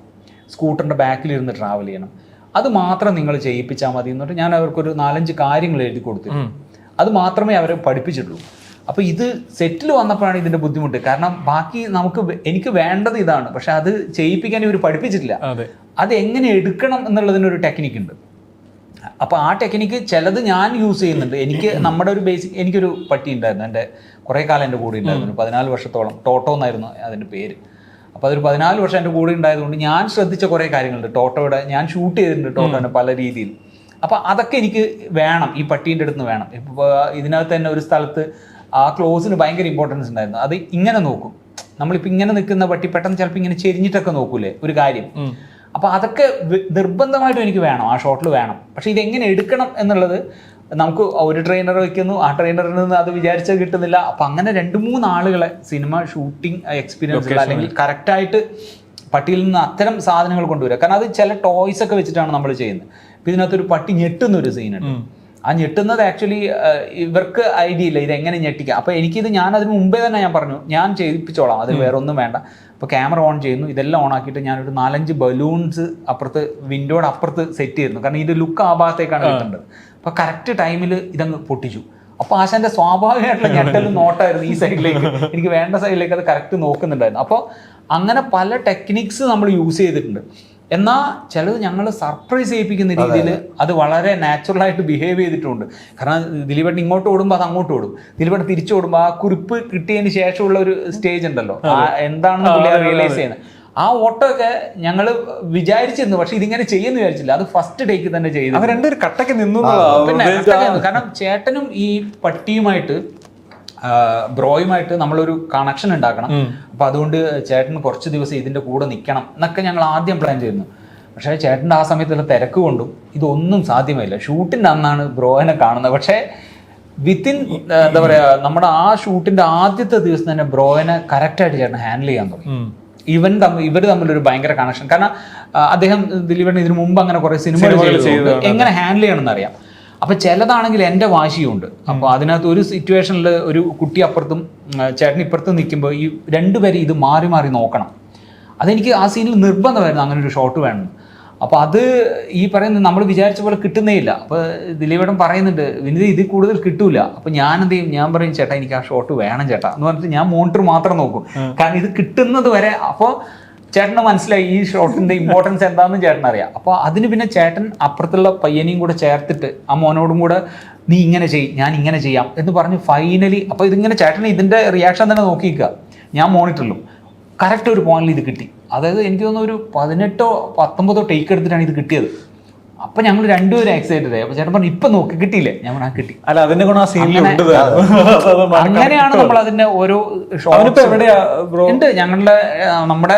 സ്കൂട്ടറിൻ്റെ ബാക്കിലിരുന്ന് ട്രാവൽ ചെയ്യണം, അത് മാത്രം നിങ്ങൾ ചെയ്യിപ്പിച്ചാൽ മതി എന്നിട്ട് ഞാൻ അവർക്കൊരു 4-5 കാര്യങ്ങൾ എഴുതി കൊടുത്തിരുന്നു. അത് മാത്രമേ അവരെ പഠിപ്പിച്ചിട്ടുള്ളൂ. അപ്പോൾ ഇത് സെറ്റിൽ വന്നപ്പോഴാണ് ഇതിൻ്റെ ബുദ്ധിമുട്ട്. കാരണം ബാക്കി എനിക്ക് വേണ്ടത് ഇതാണ്, പക്ഷെ അത് ചെയ്യിപ്പിക്കാൻ ഇവർ പഠിപ്പിച്ചിട്ടില്ല. അത് എങ്ങനെ എടുക്കണം എന്നുള്ളതിനൊരു ടെക്നിക്കുണ്ട്. അപ്പോൾ ആ ടെക്നിക്ക് ചിലത് ഞാൻ യൂസ് ചെയ്യുന്നുണ്ട്. നമ്മുടെ ഒരു ബേസിക്, എനിക്കൊരു പട്ടി ഉണ്ടായിരുന്നു, എൻ്റെ കുറേ കാലം എൻ്റെ കൂടെ ഉണ്ടായിരുന്നു, 14 വർഷത്തോളം. ടോട്ടോ എന്നായിരുന്നു അതിൻ്റെ പേര്. അപ്പോൾ അതൊരു 14 വർഷം എൻ്റെ കൂടെ ഉണ്ടായതുകൊണ്ട് ഞാൻ ശ്രദ്ധിച്ച കുറേ കാര്യങ്ങളുണ്ട്. ടോട്ടോയുടെ ഞാൻ ഷൂട്ട് ചെയ്തിട്ടുണ്ട് ടോട്ടോനെ പല രീതിയിൽ. അപ്പോൾ അതൊക്കെ എനിക്ക് വേണം, ഈ പട്ടീൻ്റെ അടുത്ത് നിന്ന് വേണം. ഇപ്പോൾ ഇതിനകത്ത് തന്നെ ഒരു സ്ഥലത്ത് ആ ക്ലോസിന് ഭയങ്കര ഇമ്പോർട്ടൻസ് ഉണ്ടായിരുന്നു. അത് ഇങ്ങനെ നോക്കും, നമ്മളിപ്പോൾ ഇങ്ങനെ നിൽക്കുന്ന പട്ടി പെട്ടെന്ന് ചിലപ്പോൾ ഇങ്ങനെ ചെരിഞ്ഞിട്ടൊക്കെ നോക്കൂലേ ഒരു കാര്യം. അപ്പോൾ അതൊക്കെ നിർബന്ധമായിട്ടും എനിക്ക് വേണം, ആ ഷോട്ടിൽ വേണം. പക്ഷേ ഇതെങ്ങനെ എടുക്കണം എന്നുള്ളത് നമുക്ക് ഒരു ട്രെയിനർ വയ്ക്കുന്നു, ആ ട്രെയിനറിൽ നിന്ന് അത് വിചാരിച്ചാൽ കിട്ടുന്നില്ല. അപ്പം അങ്ങനെ 2-3 ആളുകളെ സിനിമ ഷൂട്ടിംഗ് എക്സ്പീരിയൻസ് അല്ലെങ്കിൽ കറക്റ്റായിട്ട് പട്ടിയിൽ നിന്ന് അത്തരം സാധനങ്ങൾ കൊണ്ടുവരിക. കാരണം അത് ചില ടോയ്സ് ഒക്കെ വെച്ചിട്ടാണ് നമ്മൾ ചെയ്യുന്നത്. ഇപ്പം ഇതിനകത്തൊരു പട്ടി ഞെട്ടുന്നൊരു സീനുണ്ട്. ആ ഞെട്ടുന്നത് ആക്ച്വലി ഇവർക്ക് ഐഡിയ ഇല്ല ഇതെങ്ങനെ ഞെട്ടിക്കാം. അപ്പോൾ എനിക്കിത് അതിന് മുമ്പേ തന്നെ ഞാൻ പറഞ്ഞു ഞാൻ ചെയ്യിപ്പിച്ചോളാം, അത് വേറെ ഒന്നും വേണ്ട. അപ്പോൾ ക്യാമറ ഓൺ ചെയ്യുന്നു, ഇതെല്ലാം ഓൺ ആക്കിയിട്ട് ഞാനൊരു 4-5 ബലൂൺസ് അപ്പുറത്ത് വിൻഡോയുടെ അപ്പുറത്ത് സെറ്റ് ചെയ്യുന്നു. കാരണം ഇതിൻ്റെ ലുക്ക് ആ ഭാഗത്തേക്കാണ് കിട്ടേണ്ടത്. അപ്പോൾ കറക്റ്റ് ടൈമിൽ ഇതങ്ങ് പൊട്ടിച്ചു. അപ്പോൾ ആശാൻ്റെ സ്വാഭാവികമായിട്ടുള്ള ഞെട്ടലും നോട്ടായിരുന്നു ഈ സൈഡിലേക്ക്, എനിക്ക് വേണ്ട സൈഡിലേക്ക് അത് കറക്റ്റ് നോക്കുന്നുണ്ടായിരുന്നു. അപ്പോൾ അങ്ങനെ പല ടെക്നിക്സ് നമ്മൾ യൂസ് ചെയ്തിട്ടുണ്ട്. എന്നാൽ ചിലത് ഞങ്ങൾ സർപ്രൈസ് ചെയ്യിപ്പിക്കുന്ന രീതിയിൽ അത് വളരെ നാച്ചുറലായിട്ട് ബിഹേവ് ചെയ്തിട്ടുണ്ട്. കാരണം ദിലീപേട്ടൻ ഇങ്ങോട്ട് ഓടുമ്പോൾ അത് അങ്ങോട്ട് ഓടും, ദിലീപേട്ടൻ തിരിച്ചു ഓടുമ്പോൾ ആ കുറിപ്പ് കിട്ടിയതിന് ശേഷമുള്ള ഒരു സ്റ്റേജ് ഉണ്ടല്ലോ, എന്താണെന്ന് പുള്ളി റിയലൈസ് ചെയ്യുന്നത്. ആ ഓട്ടമൊക്കെ ഞങ്ങൾ വിചാരിച്ചിരുന്നു, പക്ഷെ ഇതിങ്ങനെ ചെയ്യുമെന്ന് വിചാരിച്ചില്ല. അത് ഫസ്റ്റ് ടേക്ക് തന്നെ ചെയ്തു. കട്ടക്ക് നിന്നു. പിന്നെ കാരണം ചേട്ടനും ഈ പട്ടിയുമായിട്ട് ബ്രോയുമായിട്ട് നമ്മളൊരു കണക്ഷൻ ഉണ്ടാക്കണം. അപ്പം അതുകൊണ്ട് ചേട്ടന് കുറച്ച് ദിവസം ഇതിൻ്റെ കൂടെ നിൽക്കണം എന്നൊക്കെ ഞങ്ങൾ ആദ്യം പ്ലാൻ ചെയ്യുന്നു. പക്ഷേ ചേട്ടൻ്റെ ആ സമയത്തുള്ള തിരക്ക് കൊണ്ടും ഇതൊന്നും സാധ്യമായില്ല. ഷൂട്ടിൻ്റെ അന്നാണ് ബ്രോയിനെ കാണുന്നത്. പക്ഷേ വിത്തിൻ എന്താ പറയുക, നമ്മുടെ ആ ഷൂട്ടിൻ്റെ ആദ്യത്തെ ദിവസം തന്നെ ബ്രോയിനെ കറക്റ്റായിട്ട് ചേട്ടൻ ഹാൻഡിൽ ചെയ്യാൻ തുടങ്ങി. ഇവർ തമ്മിലൊരു ഭയങ്കര കണക്ഷൻ. കാരണം അദ്ദേഹം ദിലീപേട്ടൻ ഇതിനു മുമ്പ് അങ്ങനെ കുറെ സിനിമകൾ ചെയ്തു, എങ്ങനെ ഹാൻഡിൽ ചെയ്യണമെന്ന് അറിയാം. അപ്പൊ ചിലതാണെങ്കിൽ എൻ്റെ വാശിയുണ്ട്. അപ്പോൾ അതിനകത്ത് ഒരു സിറ്റുവേഷനിൽ ഒരു കുട്ടി അപ്പുറത്തും ചേട്ടൻ ഇപ്പുറത്തും നിൽക്കുമ്പോൾ ഈ രണ്ടുപേരും ഇത് മാറി മാറി നോക്കണം. അതെനിക്ക് ആ സീനിൽ നിർബന്ധമായിരുന്നു അങ്ങനെ ഒരു ഷോട്ട് വേണം. അപ്പോൾ അത് ഈ പറയുന്നത് നമ്മൾ വിചാരിച്ച പോലെ കിട്ടുന്നേ ഇല്ല. അപ്പോൾ ദിലീപേട്ടൻ പറയുന്നുണ്ട് വിനിത് ഇതിൽ കൂടുതൽ കിട്ടൂല. അപ്പോൾ ഞാൻ എന്ത് ചെയ്യും, ഞാൻ പറയും ചേട്ടാ എനിക്ക് ആ ഷോട്ട് വേണം ചേട്ടാ എന്ന് പറഞ്ഞിട്ട് ഞാൻ മോണിറ്റർ മാത്രം നോക്കും. കാരണം ഇത് കിട്ടുന്നത് വരെ. അപ്പോൾ ചേട്ടന് മനസ്സിലായി ഈ ഷോട്ടിന്റെ ഇമ്പോർട്ടൻസ് എന്താണെന്ന് ചേട്ടൻ അറിയാം. അപ്പോൾ അതിന് പിന്നെ ചേട്ടൻ അപ്പുറത്തുള്ള പയ്യനെയും കൂടെ ചേർത്തിട്ട് ആ മോനോടും കൂടെ നീ ഇങ്ങനെ ചെയ്യും ഞാൻ ഇങ്ങനെ ചെയ്യാം എന്ന് പറഞ്ഞ് ഫൈനലി അപ്പോൾ ഇതിങ്ങനെ ചേട്ടൻ ഇതിന്റെ റിയാക്ഷൻ തന്നെ നോക്കിക്കുക. ഞാൻ മോണിറ്ററിലും കറക്റ്റ് ഒരു പോയിന്റിൽ ഇത് കിട്ടി. അതായത് എനിക്ക് തോന്നുന്നു ഒരു 18-19 ടേക്ക് എടുത്തിട്ടാണ് ഇത് കിട്ടിയത്. അപ്പൊ ഞങ്ങൾ രണ്ടുപേരും എക്സൈറ്റഡ് ആയി. അപ്പൊ ചേട്ടൻ പറഞ്ഞു ഇപ്പൊ നോക്കി കിട്ടിയില്ലേ? ഞാൻ പറഞ്ഞു കിട്ടി. അല്ല അതിന്റെ ഗുണം ആ സീനിൽ അങ്ങനെയാണ് നമ്മൾ അതിന്റെ ഓരോ ഉണ്ട് ഞങ്ങളുടെ നമ്മുടെ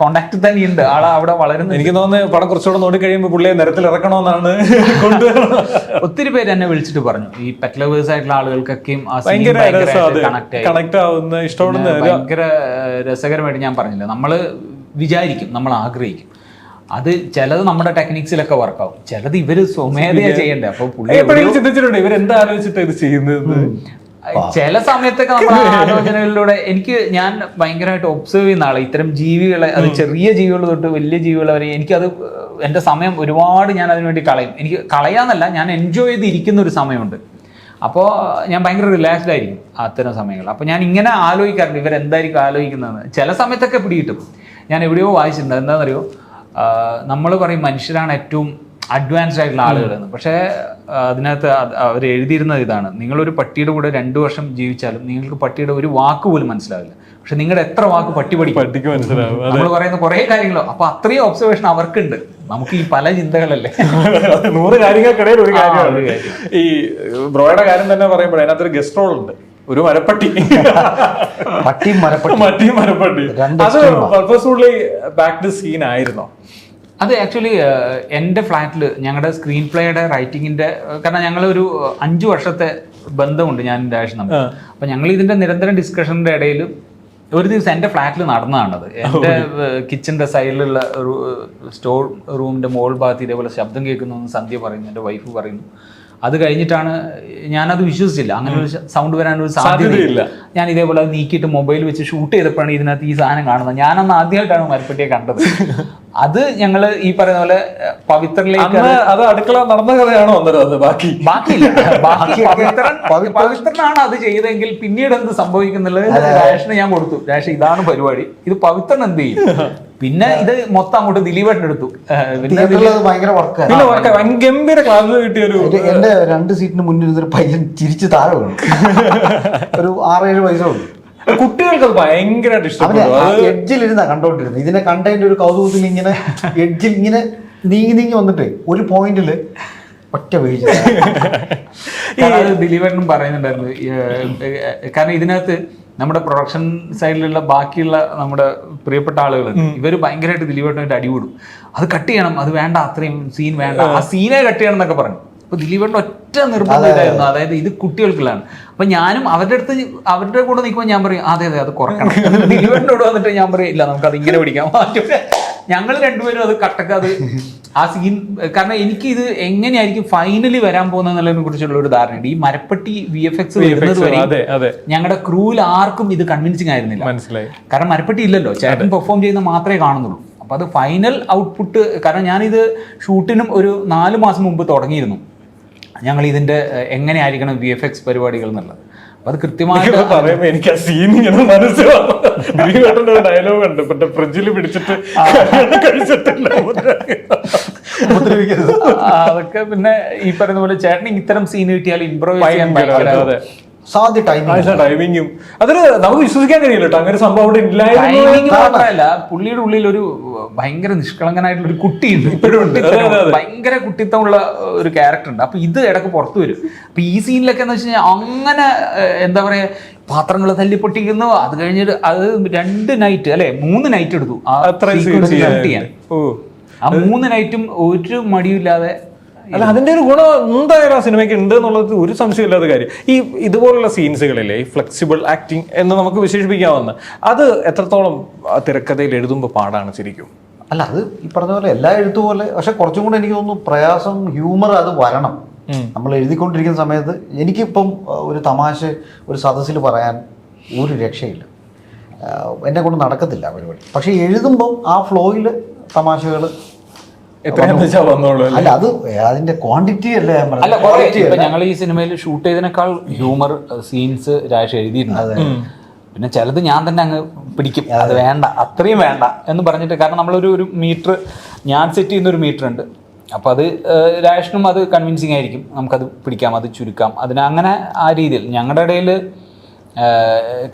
കോണ്ടാക്ട് തന്നെ ഉണ്ട്. ആളെ അവിടെ വളരുന്നു. എനിക്ക് തോന്നുന്നു പടം കുറച്ചുകൂടെ നോക്കി കഴിയുമ്പോൾ പുള്ളിയെ നിരത്തിൽ ഇറക്കണമെന്നാണ് ഒത്തിരി പേര് എന്നെ വിളിച്ചിട്ട് പറഞ്ഞു. ഈ പെറ്റ് ലവേഴ്സ് ആയിട്ടുള്ള ആളുകൾക്കൊക്കെയും കണക്ട് ആവുന്ന ഇഷ്ടപ്പെടുന്ന ഭയങ്കര രസകരമായിട്ട് ഞാൻ പറഞ്ഞില്ല. നമ്മള് വിചാരിക്കും, നമ്മൾ ആഗ്രഹിക്കും, അത് ചിലത് നമ്മുടെ ടെക്നിക്സിലൊക്കെ വർക്കാവും, ചിലത് ഇവര് സ്വമേധയാ ചെയ്യണ്ടേ. അപ്പൊ പുള്ളി ചിന്തിച്ചിട്ടുണ്ട് ഇവരെന്താ ആലോചിച്ചിട്ട് ഇത് ചെയ്യുന്നത്. ചില സമയത്തൊക്കെ നമ്മുടെ ആലോചനകളിലൂടെ ഞാൻ ഭയങ്കരമായിട്ട് ഒബ്സർവ് ചെയ്യുന്ന ആളെ. ഇത്തരം ജീവികളെ, അത് ചെറിയ ജീവികൾ തൊട്ട് വലിയ ജീവികൾ വരെ എനിക്കത് എൻ്റെ സമയം ഒരുപാട് ഞാൻ അതിനു വേണ്ടി കളയും. എനിക്ക് കളയാന്നല്ല, ഞാൻ എൻജോയ് ചെയ്തിരിക്കുന്ന ഒരു സമയമുണ്ട്. അപ്പോൾ ഞാൻ ഭയങ്കര റിലാക്സ്ഡ് ആയിരിക്കും അത്തരം സമയങ്ങൾ. അപ്പോൾ ഞാൻ ഇങ്ങനെ ആലോചിക്കാറുണ്ട് ഇവരെന്തായിരിക്കും ആലോചിക്കുന്നതെന്ന്. ചില സമയത്തൊക്കെ പിടികിട്ടും. ഞാൻ എവിടെയോ വായിച്ചിട്ടുണ്ട്, എന്താണെന്നറിയോ, നമ്മൾ പറയും മനുഷ്യരാണ് ഏറ്റവും അഡ്വാൻസ്ഡ് ആയിട്ടുള്ള ആളുകളെന്ന്. പക്ഷേ അതിനകത്ത് അവർ എഴുതിയിരുന്നത് ഇതാണ്: നിങ്ങളൊരു പട്ടിയുടെ കൂടെ 2 വർഷം ജീവിച്ചാലും നിങ്ങൾക്ക് പട്ടിയുടെ ഒരു വാക്ക് പോലും മനസ്സിലാവില്ല. പക്ഷെ നിങ്ങളുടെ എത്ര വാക്ക് പട്ടി പഠിക്കും മനസ്സിലാവും. നമ്മൾ പറയുന്ന കുറേ കാര്യങ്ങളോ. അപ്പൊ അത്രയും ഒബ്സർവേഷൻ അവർക്കുണ്ട്. നമുക്ക് ഈ പല ചിന്തകളല്ലേ, 100 കാര്യങ്ങൾക്കിടയിൽ ഒരു കാര്യമാണ്. ഈ ബ്രോയുടെ കാര്യം തന്നെ പറയുമ്പോൾ അതിനകത്തൊരു ഗസ്റ്റ് റോൾ ഉണ്ട്, ഒരു മരപ്പട്ടി. പട്ടിയും മരപ്പട്ടി അത് പർപ്പസ്ഫുള്ളി ബാക്ക്ഡ് സീൻ ആയിരുന്നോ? അത് ആക്ച്വലി എൻ്റെ ഫ്ലാറ്റിൽ ഞങ്ങളുടെ സ്ക്രീൻ പ്ലേയുടെ റൈറ്റിങ്ങിന്റെ, കാരണം ഞങ്ങൾ ഒരു 5 വർഷത്തെ ബന്ധമുണ്ട് ഞാൻ ഡാഷ് നമ്മൾ. അപ്പൊ ഞങ്ങൾ ഇതിന്റെ നിരന്തരം ഡിസ്കഷന്റെ ഇടയിൽ ഒരു ദിവസം എൻ്റെ ഫ്ലാറ്റിൽ നടന്നതാണത്. എൻ്റെ കിച്ചന്റെ സൈഡിലുള്ള സ്റ്റോർ റൂമിന്റെ മോൾ ഭാഗത്ത് ഇതേപോലെ ശബ്ദം കേൾക്കുന്നു എന്ന് സന്ധ്യ പറയുന്നു, എൻ്റെ വൈഫ് പറയുന്നു. അത് കഴിഞ്ഞിട്ടാണ് ഞാനത് വിശ്വസിച്ചില്ല, അങ്ങനെ ഒരു സൗണ്ട് വരാനൊരു സാധ്യതയില്ല. ഞാൻ ഇതേപോലെ അത് നീക്കിയിട്ട് മൊബൈൽ വെച്ച് ഷൂട്ട് ചെയ്തപ്പോഴാണ് ഇതിനകത്ത് ഈ സാധനം കാണുന്നത്. ഞാനന്ന് ആദ്യമായിട്ടാണ് മരപ്പട്ടിയെ കണ്ടത്. അത് ഞങ്ങൾ ഈ പറയുന്ന പോലെ പവിത്രനിലേക്ക്, അത് അടുക്കള നടന്ന കഥയാണോ? ബാക്കിയില്ല, പവിത്രനാണ് അത് ചെയ്തെങ്കിൽ പിന്നീട് എന്ത് സംഭവിക്കുന്നുള്ളത് രാഷന് ഞാൻ കൊടുത്തു. രാഷ ഇതാണ് പരിപാടി, ഇത് പവിത്രൻ എന്ത് ചെയ്യും? പിന്നെ ഇത് മൊത്തം അങ്ങോട്ട് ദിലീപേട്ടൻ എടുത്തു. ഭയങ്കര ഗംഭീര ക്ലാസ് കിട്ടിയൊരു. എന്റെ 2 സീറ്റിന് മുന്നിൽ ഒരു പയ്യൻ ചിരിച്ച് താഴെ വീണു. ഒരു 6-7 വയസ്സുള്ളൂ. കുട്ടികൾക്ക് ഭയങ്കരമായിട്ട് ഇഷ്ടപ്പെട്ടു. എഡ്ജിലിരുന്നാ കണ്ടോണ്ടിരുന്നത്. ഇതിനെ കണ്ടതിന്റെ ഒരു കൗതുകത്തിൽ ഇങ്ങനെ എഡ്ജിൽ ഇങ്ങനെ നീങ്ങി വന്നിട്ട് ഒരു പോയിന്റില് ഒറ്റ വീഴ്ച. ദിലീപേട്ടനും പറയുന്നുണ്ടായിരുന്നു, കാരണം ഇതിനകത്ത് നമ്മുടെ പ്രൊഡക്ഷൻ സൈഡിലുള്ള ബാക്കിയുള്ള നമ്മുടെ പ്രിയപ്പെട്ട ആളുകൾ ഇവർ ഭയങ്കരമായിട്ട് ദിലീപേട്ടനായിട്ട് അടികൂടും. അത് കട്ട് ചെയ്യണം, അത് വേണ്ട, അത്രയും സീൻ വേണ്ട, ആ സീനെ കട്ട് ചെയ്യണം എന്നൊക്കെ പറഞ്ഞു. അപ്പൊ ദിലീപേട്ടൻ ഒറ്റ നിർബന്ധം ഇതായിരുന്നു, അതായത് ഇത് കുട്ടികൾക്കുള്ളതാണ്. അപ്പൊ ഞാനും അവരുടെ കൂടെ നിൽക്കുമ്പോൾ ഞാൻ പറയും അതെ അത് കുറക്കണം. ദിലീപേട്ടനോട് വന്നിട്ട് ഞാൻ പറയും ഇല്ല നമുക്കത് ഇങ്ങനെ പിടിക്കാം. ഞങ്ങൾ രണ്ടുപേരും അത് കട്ടക്കാതെ ആ സീൻ, കാരണം എനിക്ക് ഇത് എങ്ങനെയായിരിക്കും ഫൈനലി വരാൻ പോകുന്നതിനെ കുറിച്ചുള്ള ഒരു ധാരണയുണ്ട്. ഈ മരപ്പട്ടി VFX വരുന്നത് വരെ ഞങ്ങളുടെ ക്രൂവിൽ ആർക്കും ഇത് കൺവിൻസിങ് ആയിരുന്നില്ല. മനസ്സിലായി. കാരണം മരപ്പട്ടി ഇല്ലല്ലോ, ചേട്ടൻ പെർഫോം ചെയ്യുന്ന മാത്രമേ കാണുന്നുള്ളൂ. അപ്പൊ അത് ഫൈനൽ ഔട്ട്പുട്ട്, കാരണം ഞാനിത് ഷൂട്ടിനും ഒരു 4 മാസം മുമ്പ് തുടങ്ങിയിരുന്നു ഞങ്ങൾ ഇതിന്റെ എങ്ങനെയായിരിക്കണം VFX പരിപാടികൾ എന്നുള്ളത്. അപ്പൊ അത് കൃത്യമായിട്ട് പറയുമ്പോ എനിക്ക് ആ സീൻ ഇങ്ങനെ മനസ്സിലാവും. ദിലീപേട്ടന്റെ ഡയലോഗ് ഉണ്ട്, മറ്റേ ഫ്രിഡ്ജിൽ പിടിച്ചിട്ട് കഴിച്ചിട്ടില്ല. അതൊക്കെ പിന്നെ ഈ പറയുന്ന പോലെ ചേട്ടന് ഇത്തരം സീൻ കിട്ടിയാൽ ഇംപ്രൂവ് ചെയ്യാൻ ടൈമിങ്ങും അതിന് നമുക്ക് വിശ്വസിക്കാൻ കഴിയില്ല കേട്ടോ. അങ്ങനെ സംഭവം അവിടെ ഇല്ലായിരുന്നു. മാത്രമല്ല പുള്ളിയുടെ ഉള്ളിൽ ഒരു ഭയങ്കര നിഷ്കളങ്കനായിട്ടുള്ള ഒരു കുട്ടിയുണ്ട്, ഭയങ്കര കുട്ടിത്തമുള്ള ഒരു ക്യാരക്ടർ ഉണ്ട്. അപ്പൊ ഇത് ഇടക്ക് പുറത്തു വരും. അപ്പൊ ഈ സീനിലൊക്കെ എന്ന് വെച്ച് കഴിഞ്ഞാൽ അങ്ങനെ എന്താ പറയാ, പാത്രങ്ങൾ തല്ലിപ്പൊട്ടിക്കുന്നു. അത് കഴിഞ്ഞിട്ട് അത് 2 നൈറ്റ് അല്ലെ 3 നൈറ്റ് എടുത്തു ആ 3 നൈറ്റും ഒരു മടിയില്ലാതെ അല്ല അതിന്റെ ഒരു ഗുണം എന്തായാലും ആ സിനിമയ്ക്ക് ഉണ്ട് എന്നുള്ളത് ഒരു സംശയമില്ലാത്ത കാര്യം. ഈ ഇതുപോലുള്ള സീൻസുകളിലെ ഈ ഫ്ലെക്സിബിൾ ആക്ടിങ് എന്ന് നമുക്ക് വിശേഷിപ്പിക്കാവുന്ന അത് എത്രത്തോളം തിരക്കഥയിൽ എഴുതുമ്പോൾ പാടാണ് ശരിക്കും? അല്ല, അത് ഈ പറഞ്ഞ പോലെ എല്ലാ എഴുത്തുപോലെ, പക്ഷെ കുറച്ചും കൂടെ എനിക്ക് തോന്നുന്നു പ്രയാസം ഹ്യൂമർ അത് വരണം. നമ്മൾ എഴുതിക്കൊണ്ടിരിക്കുന്ന സമയത്ത് എനിക്കിപ്പം ഒരു തമാശ ഒരു സദസ്സിൽ പറയാൻ ഒരു രക്ഷയില്ല, എന്നെ കൊണ്ട് നടക്കത്തില്ല പരിപാടി. പക്ഷെ എഴുതുമ്പോൾ ആ ഫ്ലോയിൽ തമാശകൾ അല്ല, അത് അതിന്റെ ക്വാണ്ടിറ്റി അല്ലേ ഞാൻ അല്ല, പറഞ്ഞത്. ഇപ്പൊ ഞങ്ങൾ ഈ സിനിമയിൽ ഷൂട്ട് ചെയ്തതിനേക്കാൾ ഹ്യൂമർ സീൻസ് രാജ് എഴുതിയിട്ടുണ്ട്. പിന്നെ ചിലത് ഞാൻ തന്നെ അങ്ങ് പിടിക്കും, അത് വേണ്ട, അത്രയും വേണ്ട എന്ന് പറഞ്ഞിട്ട്. കാരണം നമ്മളൊരു മീറ്റർ, ഞാൻ സെറ്റ് ചെയ്യുന്ന ഒരു മീറ്റർ ഉണ്ട്, അപ്പോൾ അത് രാഷിനും അത് കൺവിൻസിങ് ആയിരിക്കും, നമുക്കത് പിടിക്കാം, അത് ചുരുക്കാം, അങ്ങനെ ആ രീതിയിൽ ഞങ്ങളുടെ ഇടയിൽ.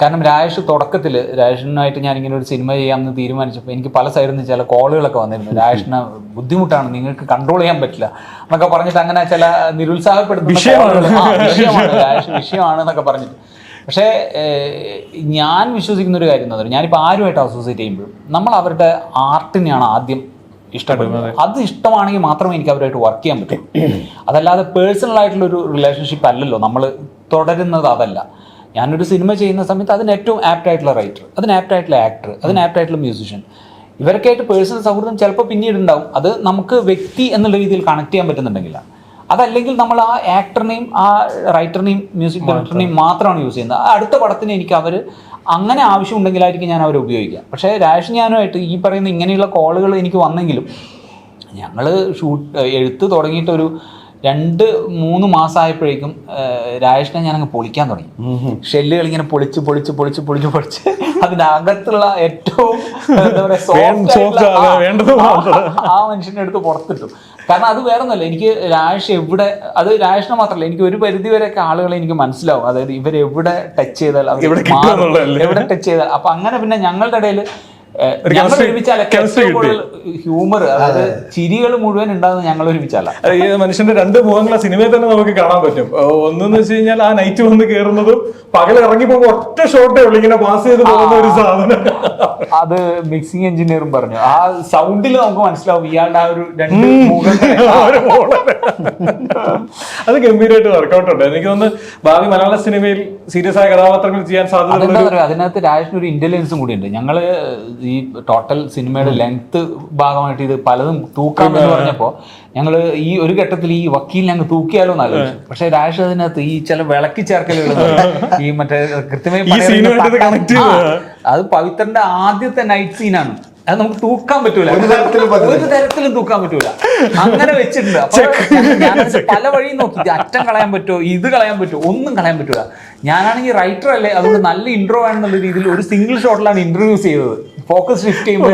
കാരണം രാജേഷ് തുടക്കത്തിൽ രാജേഷിനായിട്ട് ഞാനിങ്ങനെ ഒരു സിനിമ ചെയ്യാമെന്ന് തീരുമാനിച്ചപ്പോൾ എനിക്ക് പല സൈഡിൽ നിന്ന് ചില കോളുകളൊക്കെ വന്നിരുന്നു. രാജേഷിന് ബുദ്ധിമുട്ടാണ്, നിങ്ങൾക്ക് കൺട്രോൾ ചെയ്യാൻ പറ്റില്ല എന്നൊക്കെ പറഞ്ഞിട്ട് അങ്ങനെ ചില നിരുത്സാഹപ്പെടുത്തുന്ന വിഷയമാണ് എന്നൊക്കെ പറഞ്ഞിട്ട്. പക്ഷേ ഞാൻ വിശ്വസിക്കുന്ന ഒരു കാര്യം എന്താ പറയുക, ഞാനിപ്പോൾ ആരുമായിട്ട് അസോസിയേറ്റ് ചെയ്യുമ്പോഴും നമ്മൾ അവരുടെ ആർട്ടിനെയാണ് ആദ്യം ഇഷ്ടപ്പെടുന്നത്. അത് ഇഷ്ടമാണെങ്കിൽ മാത്രമേ എനിക്ക് അവരുമായിട്ട് വർക്ക് ചെയ്യാൻ പറ്റൂ. അതല്ലാതെ പേഴ്സണൽ ആയിട്ടുള്ളൊരു റിലേഷൻഷിപ്പ് അല്ലല്ലോ നമ്മൾ തുടരുന്നത്. അതല്ല, ഞാനൊരു സിനിമ ചെയ്യുന്ന സമയത്ത് അതിന് ഏറ്റവും ആപ്റ്റ് ആയിട്ടുള്ള റൈറ്റർ, അതിന് ആപ്റ്റ് ആയിട്ടുള്ള ആക്ടർ, അതിന് ആപ്റ്റ് ആയിട്ടുള്ള മ്യൂസിഷ്യൻ, ഇവരൊക്കെയായിട്ട് പേഴ്സണൽ സൗഹൃദം ചിലപ്പോൾ പിന്നീട് ഉണ്ടാവും. അത് നമുക്ക് വ്യക്തി എന്നുള്ള രീതിയിൽ കണക്ട് ചെയ്യാൻ പറ്റുന്നുണ്ടെങ്കില്ല. അതല്ലെങ്കിൽ നമ്മൾ ആ ആക്ടറിനെയും ആ റൈറ്ററിനെയും മ്യൂസിക് ഡയറക്ടറിനെയും മാത്രമാണ് യൂസ് ചെയ്യുന്നത്. അടുത്ത പടത്തിന് എനിക്ക് അവർ അങ്ങനെ ആവശ്യമുണ്ടെങ്കിലായിരിക്കും ഞാൻ അവരെ ഉപയോഗിക്കുക. പക്ഷേ രാജ് ഞാനുമായിട്ട് ഈ പറയുന്ന ഇങ്ങനെയുള്ള കോളുകൾ എനിക്ക് വന്നെങ്കിലും ഞങ്ങൾ എഴുത്ത് തുടങ്ങിയിട്ട് ഒരു 2-3 മാസമായപ്പോഴേക്കും രാജേഷിനെ ഞാനങ്ങ് പൊളിക്കാൻ തുടങ്ങി. ഷെല്ലുകൾ ഇങ്ങനെ പൊളിച്ച് അതിനകത്തുള്ള ഏറ്റവും എന്താ പറയുക ആ മനുഷ്യനെ എടുത്ത് പുറത്തിട്ടു. കാരണം അത് വേറെ ഒന്നുമല്ല, എനിക്ക് രാജേഷ് എവിടെ, അത് രാജേഷിനെ മാത്രമല്ല, എനിക്ക് ഒരു പരിധി വരെയൊക്കെ ആളുകളെ എനിക്ക് മനസ്സിലാവും, അതായത് ഇവരെവിടെ ടച്ച് ചെയ്താൽ എവിടെ ടച്ച് ചെയ്താൽ. അപ്പൊ അങ്ങനെ പിന്നെ ഞങ്ങളുടെ ഇടയിൽ ഹ്യൂമർ, അതായത് ചിരികൾ മുഴുവൻ ഉണ്ടാകുന്നത് ഞങ്ങൾ ഒരുമിച്ചല്ല. ഈ മനുഷ്യന്റെ രണ്ട് മുഖങ്ങൾ ആ സിനിമയിൽ തന്നെ നമുക്ക് കാണാൻ പറ്റും. ഒന്നെന്ന് വെച്ച് കഴിഞ്ഞാൽ ആ നൈറ്റ് വന്ന് കയറുന്നതും പകൽ ഇറങ്ങി പോകുമ്പോൾ ഒറ്റ ഷോട്ടേ ഉള്ളൂ ഇങ്ങനെ പാസ് ചെയ്ത് പോകുന്ന ഒരു സാധനം. അത് മിക്സിംഗ് എഞ്ചിനീയറും പറഞ്ഞു, ആ സൗണ്ടിൽ നമുക്ക് മനസ്സിലാവും ഇയാളുടെ ആ ഒരു രണ്ട് അത് ഗംഭീരമായിട്ട് വർക്കൗട്ട് ഉണ്ട്. എനിക്ക് തോന്നുന്നു ഭാവി മലയാള സിനിമയിൽ സീരിയസ് ആയ കഥാപാത്രങ്ങൾ ചെയ്യാൻ സാധ്യത. അതിനകത്ത് രാജേഷിന് ഒരു ഇന്റലിജൻസും കൂടി ഉണ്ട്. ഞങ്ങള് ഈ ടോട്ടൽ സിനിമയുടെ ലെങ്ത് ഭാഗമായിട്ട് ഇത് പലതും തൂക്കാമെന്ന് പറഞ്ഞപ്പോൾ ഞങ്ങൾ ഈ ഒരു ഘട്ടത്തിൽ ഈ വക്കീലിനെ അങ്ങ് തൂക്കിയാലോ എന്ന് ആലോചിച്ചു. പക്ഷെ രാജേഷ് അതിനകത്ത് ഈ ചില വിളക്കി ചേർക്കലുകൾ, ഈ മറ്റേ കൃത്യമായി അത് പവിത്രന്റെ ആദ്യത്തെ നൈറ്റ് സീനാണ്, അത് നമുക്ക് തൂക്കാൻ പറ്റൂല, ഒരു തരത്തിലും തൂക്കാൻ പറ്റൂല, അങ്ങനെ വെച്ചിട്ടുണ്ട്. അപ്പൊ ഞാൻ പല വഴിയും നോക്കി, അറ്റം കളയാൻ പറ്റുമോ, ഇത് കളയാൻ പറ്റുമോ, ഒന്നും കളയാൻ പറ്റൂല. ഞാനാണെങ്കിൽ റൈറ്റർ അല്ലേ, അതുകൊണ്ട് നല്ല ഇൻട്രോ ആണെന്നുള്ള രീതിയിൽ ഒരു സിംഗിൾ ഷോട്ടിലാണ് ഇൻട്രൊഡ്യൂസ് ചെയ്തത്. ഫോക്കസ് ഷിഫ്റ്റ് ചെയ്യുമ്പോൾ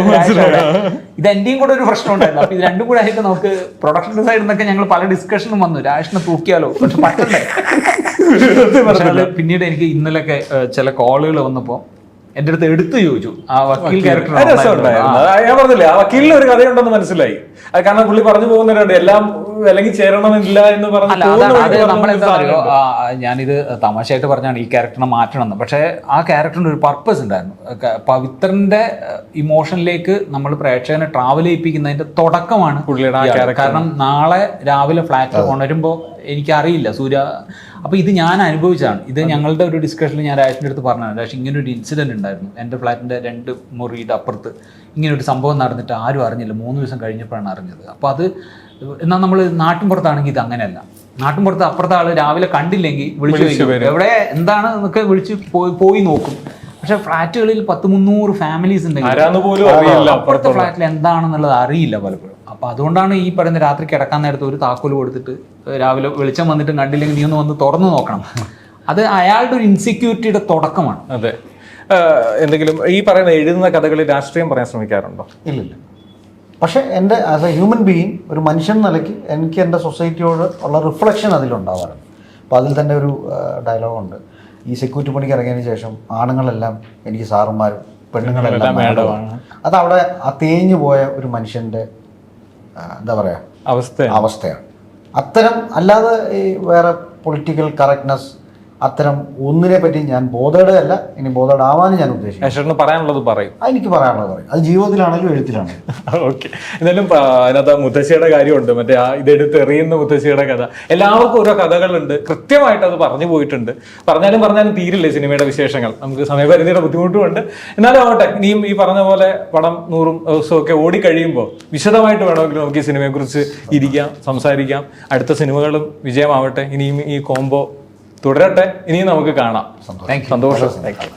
ഇത് എന്റെയും കൂടെ ഒരു പ്രശ്നം ഉണ്ടായിരുന്നു. അപ്പൊ ഇത് രണ്ടും കൂടെ ആയിട്ട് നമുക്ക് പ്രൊഡക്ഷൻ സൈഡിൽ നിന്നൊക്കെ ഞങ്ങൾ പല ഡിസ്കഷനും വന്നു, രാജേഷിനെ തൂക്കിയാലോ, പക്ഷെ പറ്റണ്ടേ. പിന്നീട് എനിക്ക് ഇന്നലൊക്കെ ചില കോളുകൾ വന്നപ്പോ എന്റെ അടുത്ത് എടുത്തു ചോദിച്ചു ആ വക്കീൽ ക്യാരക്ടർ. ഞാൻ പറഞ്ഞില്ലേ, ആ വക്കീലിന് ഒരു കഥയുണ്ടെന്ന് മനസ്സിലായി. അത് കാരണം പുള്ളി പറഞ്ഞു പോകുന്നവരുണ്ട് എല്ലാം അല്ലെങ്കിൽ ചേരണമെന്നില്ല എന്ന് നമ്മളെന്താ പറയുക, ഞാനിത് തമാശയായിട്ട് പറഞ്ഞാണ് ഈ ക്യാരക്ടറിനെ മാറ്റണം എന്ന്. പക്ഷേ ആ ക്യാരക്ടറിന് ഒരു പർപ്പസ് ഉണ്ടായിരുന്നു. പവിത്രന്റെ ഇമോഷനിലേക്ക് നമ്മൾ പ്രേക്ഷകനെ ട്രാവൽ ചെയ്യിപ്പിക്കുന്നതിന്റെ തുടക്കമാണ് പുള്ളിയുടെ. കാരണം നാളെ രാവിലെ ഫ്ലാറ്റിൽ ഉണരുമ്പോൾ എനിക്കറിയില്ല സൂര്യ, അപ്പോൾ ഇത് ഞാൻ അനുഭവിച്ചതാണ്. ഇത് ഞങ്ങളുടെ ഒരു ഡിസ്കഷനിൽ ഞാൻ രാജേഷിൻ്റെ അടുത്ത് പറഞ്ഞതാണ്, രാജേഷ് ഇങ്ങനെ ഒരു ഇൻസിഡൻറ്റ് ഉണ്ടായിരുന്നു എൻ്റെ ഫ്ലാറ്റിൻ്റെ 2 മുറിയുടെ അപ്പുറത്ത് ഇങ്ങനെ ഒരു സംഭവം നടന്നിട്ട് ആരും അറിഞ്ഞില്ല, 3 ദിവസം കഴിഞ്ഞപ്പോഴാണ് അറിഞ്ഞത്. അപ്പോൾ അത് എന്നാൽ നമ്മൾ നാട്ടിൻപുറത്താണെങ്കിൽ ഇത് അങ്ങനെയല്ല. നാട്ടിൻപുറത്ത് അപ്പുറത്തെ ആൾ രാവിലെ കണ്ടില്ലെങ്കിൽ വിളിച്ചു ചോദിക്കും എവിടെ എന്താണ് എന്നൊക്കെ വിളിച്ച് പോയി നോക്കും. പക്ഷെ ഫ്ലാറ്റുകളിൽ 100-300 ഫാമിലീസ് ഉണ്ടെങ്കിൽ അപ്പുറത്തെ ഫ്ലാറ്റിൽ എന്താണെന്നുള്ളത് അറിയില്ല പലപ്പോഴും. അപ്പൊ അതുകൊണ്ടാണ് ഈ പറയുന്ന രാത്രി കിടക്കാൻ നേരത്ത് ഒരു താക്കോല് കൊടുത്തിട്ട് രാവിലെ വെളിച്ചം വന്നിട്ട് കണ്ടില്ലെങ്കിൽ നീ ഒന്ന് വന്ന് തുറന്നു നോക്കണം. അത് അയാളുടെ ഒരു ഇൻസെക്യൂരിറ്റിയുടെ തുടക്കമാണ്. അതെ. എന്തെങ്കിലും ഈ പറയുന്ന എഴുതുന്ന കഥകളിൽ രാഷ്ട്രീയം പറയാൻ ശ്രമിക്കാറുണ്ടോ? ഇല്ലില്ല. പക്ഷെ എൻ്റെ ആസ് എ ഹ്യൂമൻ ബീയിങ്, ഒരു മനുഷ്യൻ നിലയ്ക്ക് എനിക്ക് എൻ്റെ സൊസൈറ്റിയോട് ഉള്ള റിഫ്ലക്ഷൻ അതിലുണ്ടാവാറുണ്ട്. അപ്പോൾ അതിൽ തന്നെ ഒരു ഡയലോഗുണ്ട്, ഈ സെക്യൂരിറ്റി പണിക്ക് ഇറങ്ങിയതിന് ശേഷം ആണുങ്ങളെല്ലാം എനിക്ക് സാറുമാരും പെണ്ണുങ്ങളെല്ലാം മേഡമാണ്. അതവിടെ ആ തേഞ്ഞു പോയ ഒരു മനുഷ്യൻ്റെ എന്താ പറയുക അവസ്ഥയാണ്. അത്തരം അല്ലാതെ ഈ വേറെ പൊളിറ്റിക്കൽ കറക്റ്റ്നെസ് അത്തരം ഒന്നിനെ പറ്റി ഞാൻ ബോധേഡല്ല, ഇനി ബോധേഡാവാനും ഞാൻ ഉദ്ദേശിക്കുന്നു. ഏഷേട്ടന് പറയാനുള്ളത് പറയും. എനിക്ക് പറയാനുള്ളത് പറയും. അത് ജീവിതത്തിലാണെങ്കിലും എഴുത്തിലാണെങ്കിലും. ഓക്കെ. എന്തായാലും അതിനകത്ത് മുത്തശ്ശിയുടെ കാര്യമുണ്ട്, മറ്റേ ആ ഇതെടുത്ത് എറിയുന്ന മുത്തശ്ശിയുടെ കഥ. എല്ലാവർക്കും ഓരോ കഥകളുണ്ട്, കൃത്യമായിട്ട് അത് പറഞ്ഞു പോയിട്ടുണ്ട്. പറഞ്ഞാലും തീരില്ലേ സിനിമയുടെ വിശേഷങ്ങൾ. നമുക്ക് സമയപരിധിയുടെ ബുദ്ധിമുട്ടുമുണ്ട്. എന്നാലും ആവട്ടെ, ഇനിയും ഈ പറഞ്ഞ പോലെ പടം 100 ദിവസവും ഒക്കെ ഓടിക്കഴിയുമ്പോൾ വിശദമായിട്ട് വേണമെങ്കിൽ നമുക്ക് ഈ സിനിമയെക്കുറിച്ച് ഇരിക്കാം, സംസാരിക്കാം. അടുത്ത സിനിമകളും വിജയമാവട്ടെ. ഇനിയും ഈ കോംബോ തുടരട്ടെ. ഇനിയും നമുക്ക് കാണാം. സന്തോഷം.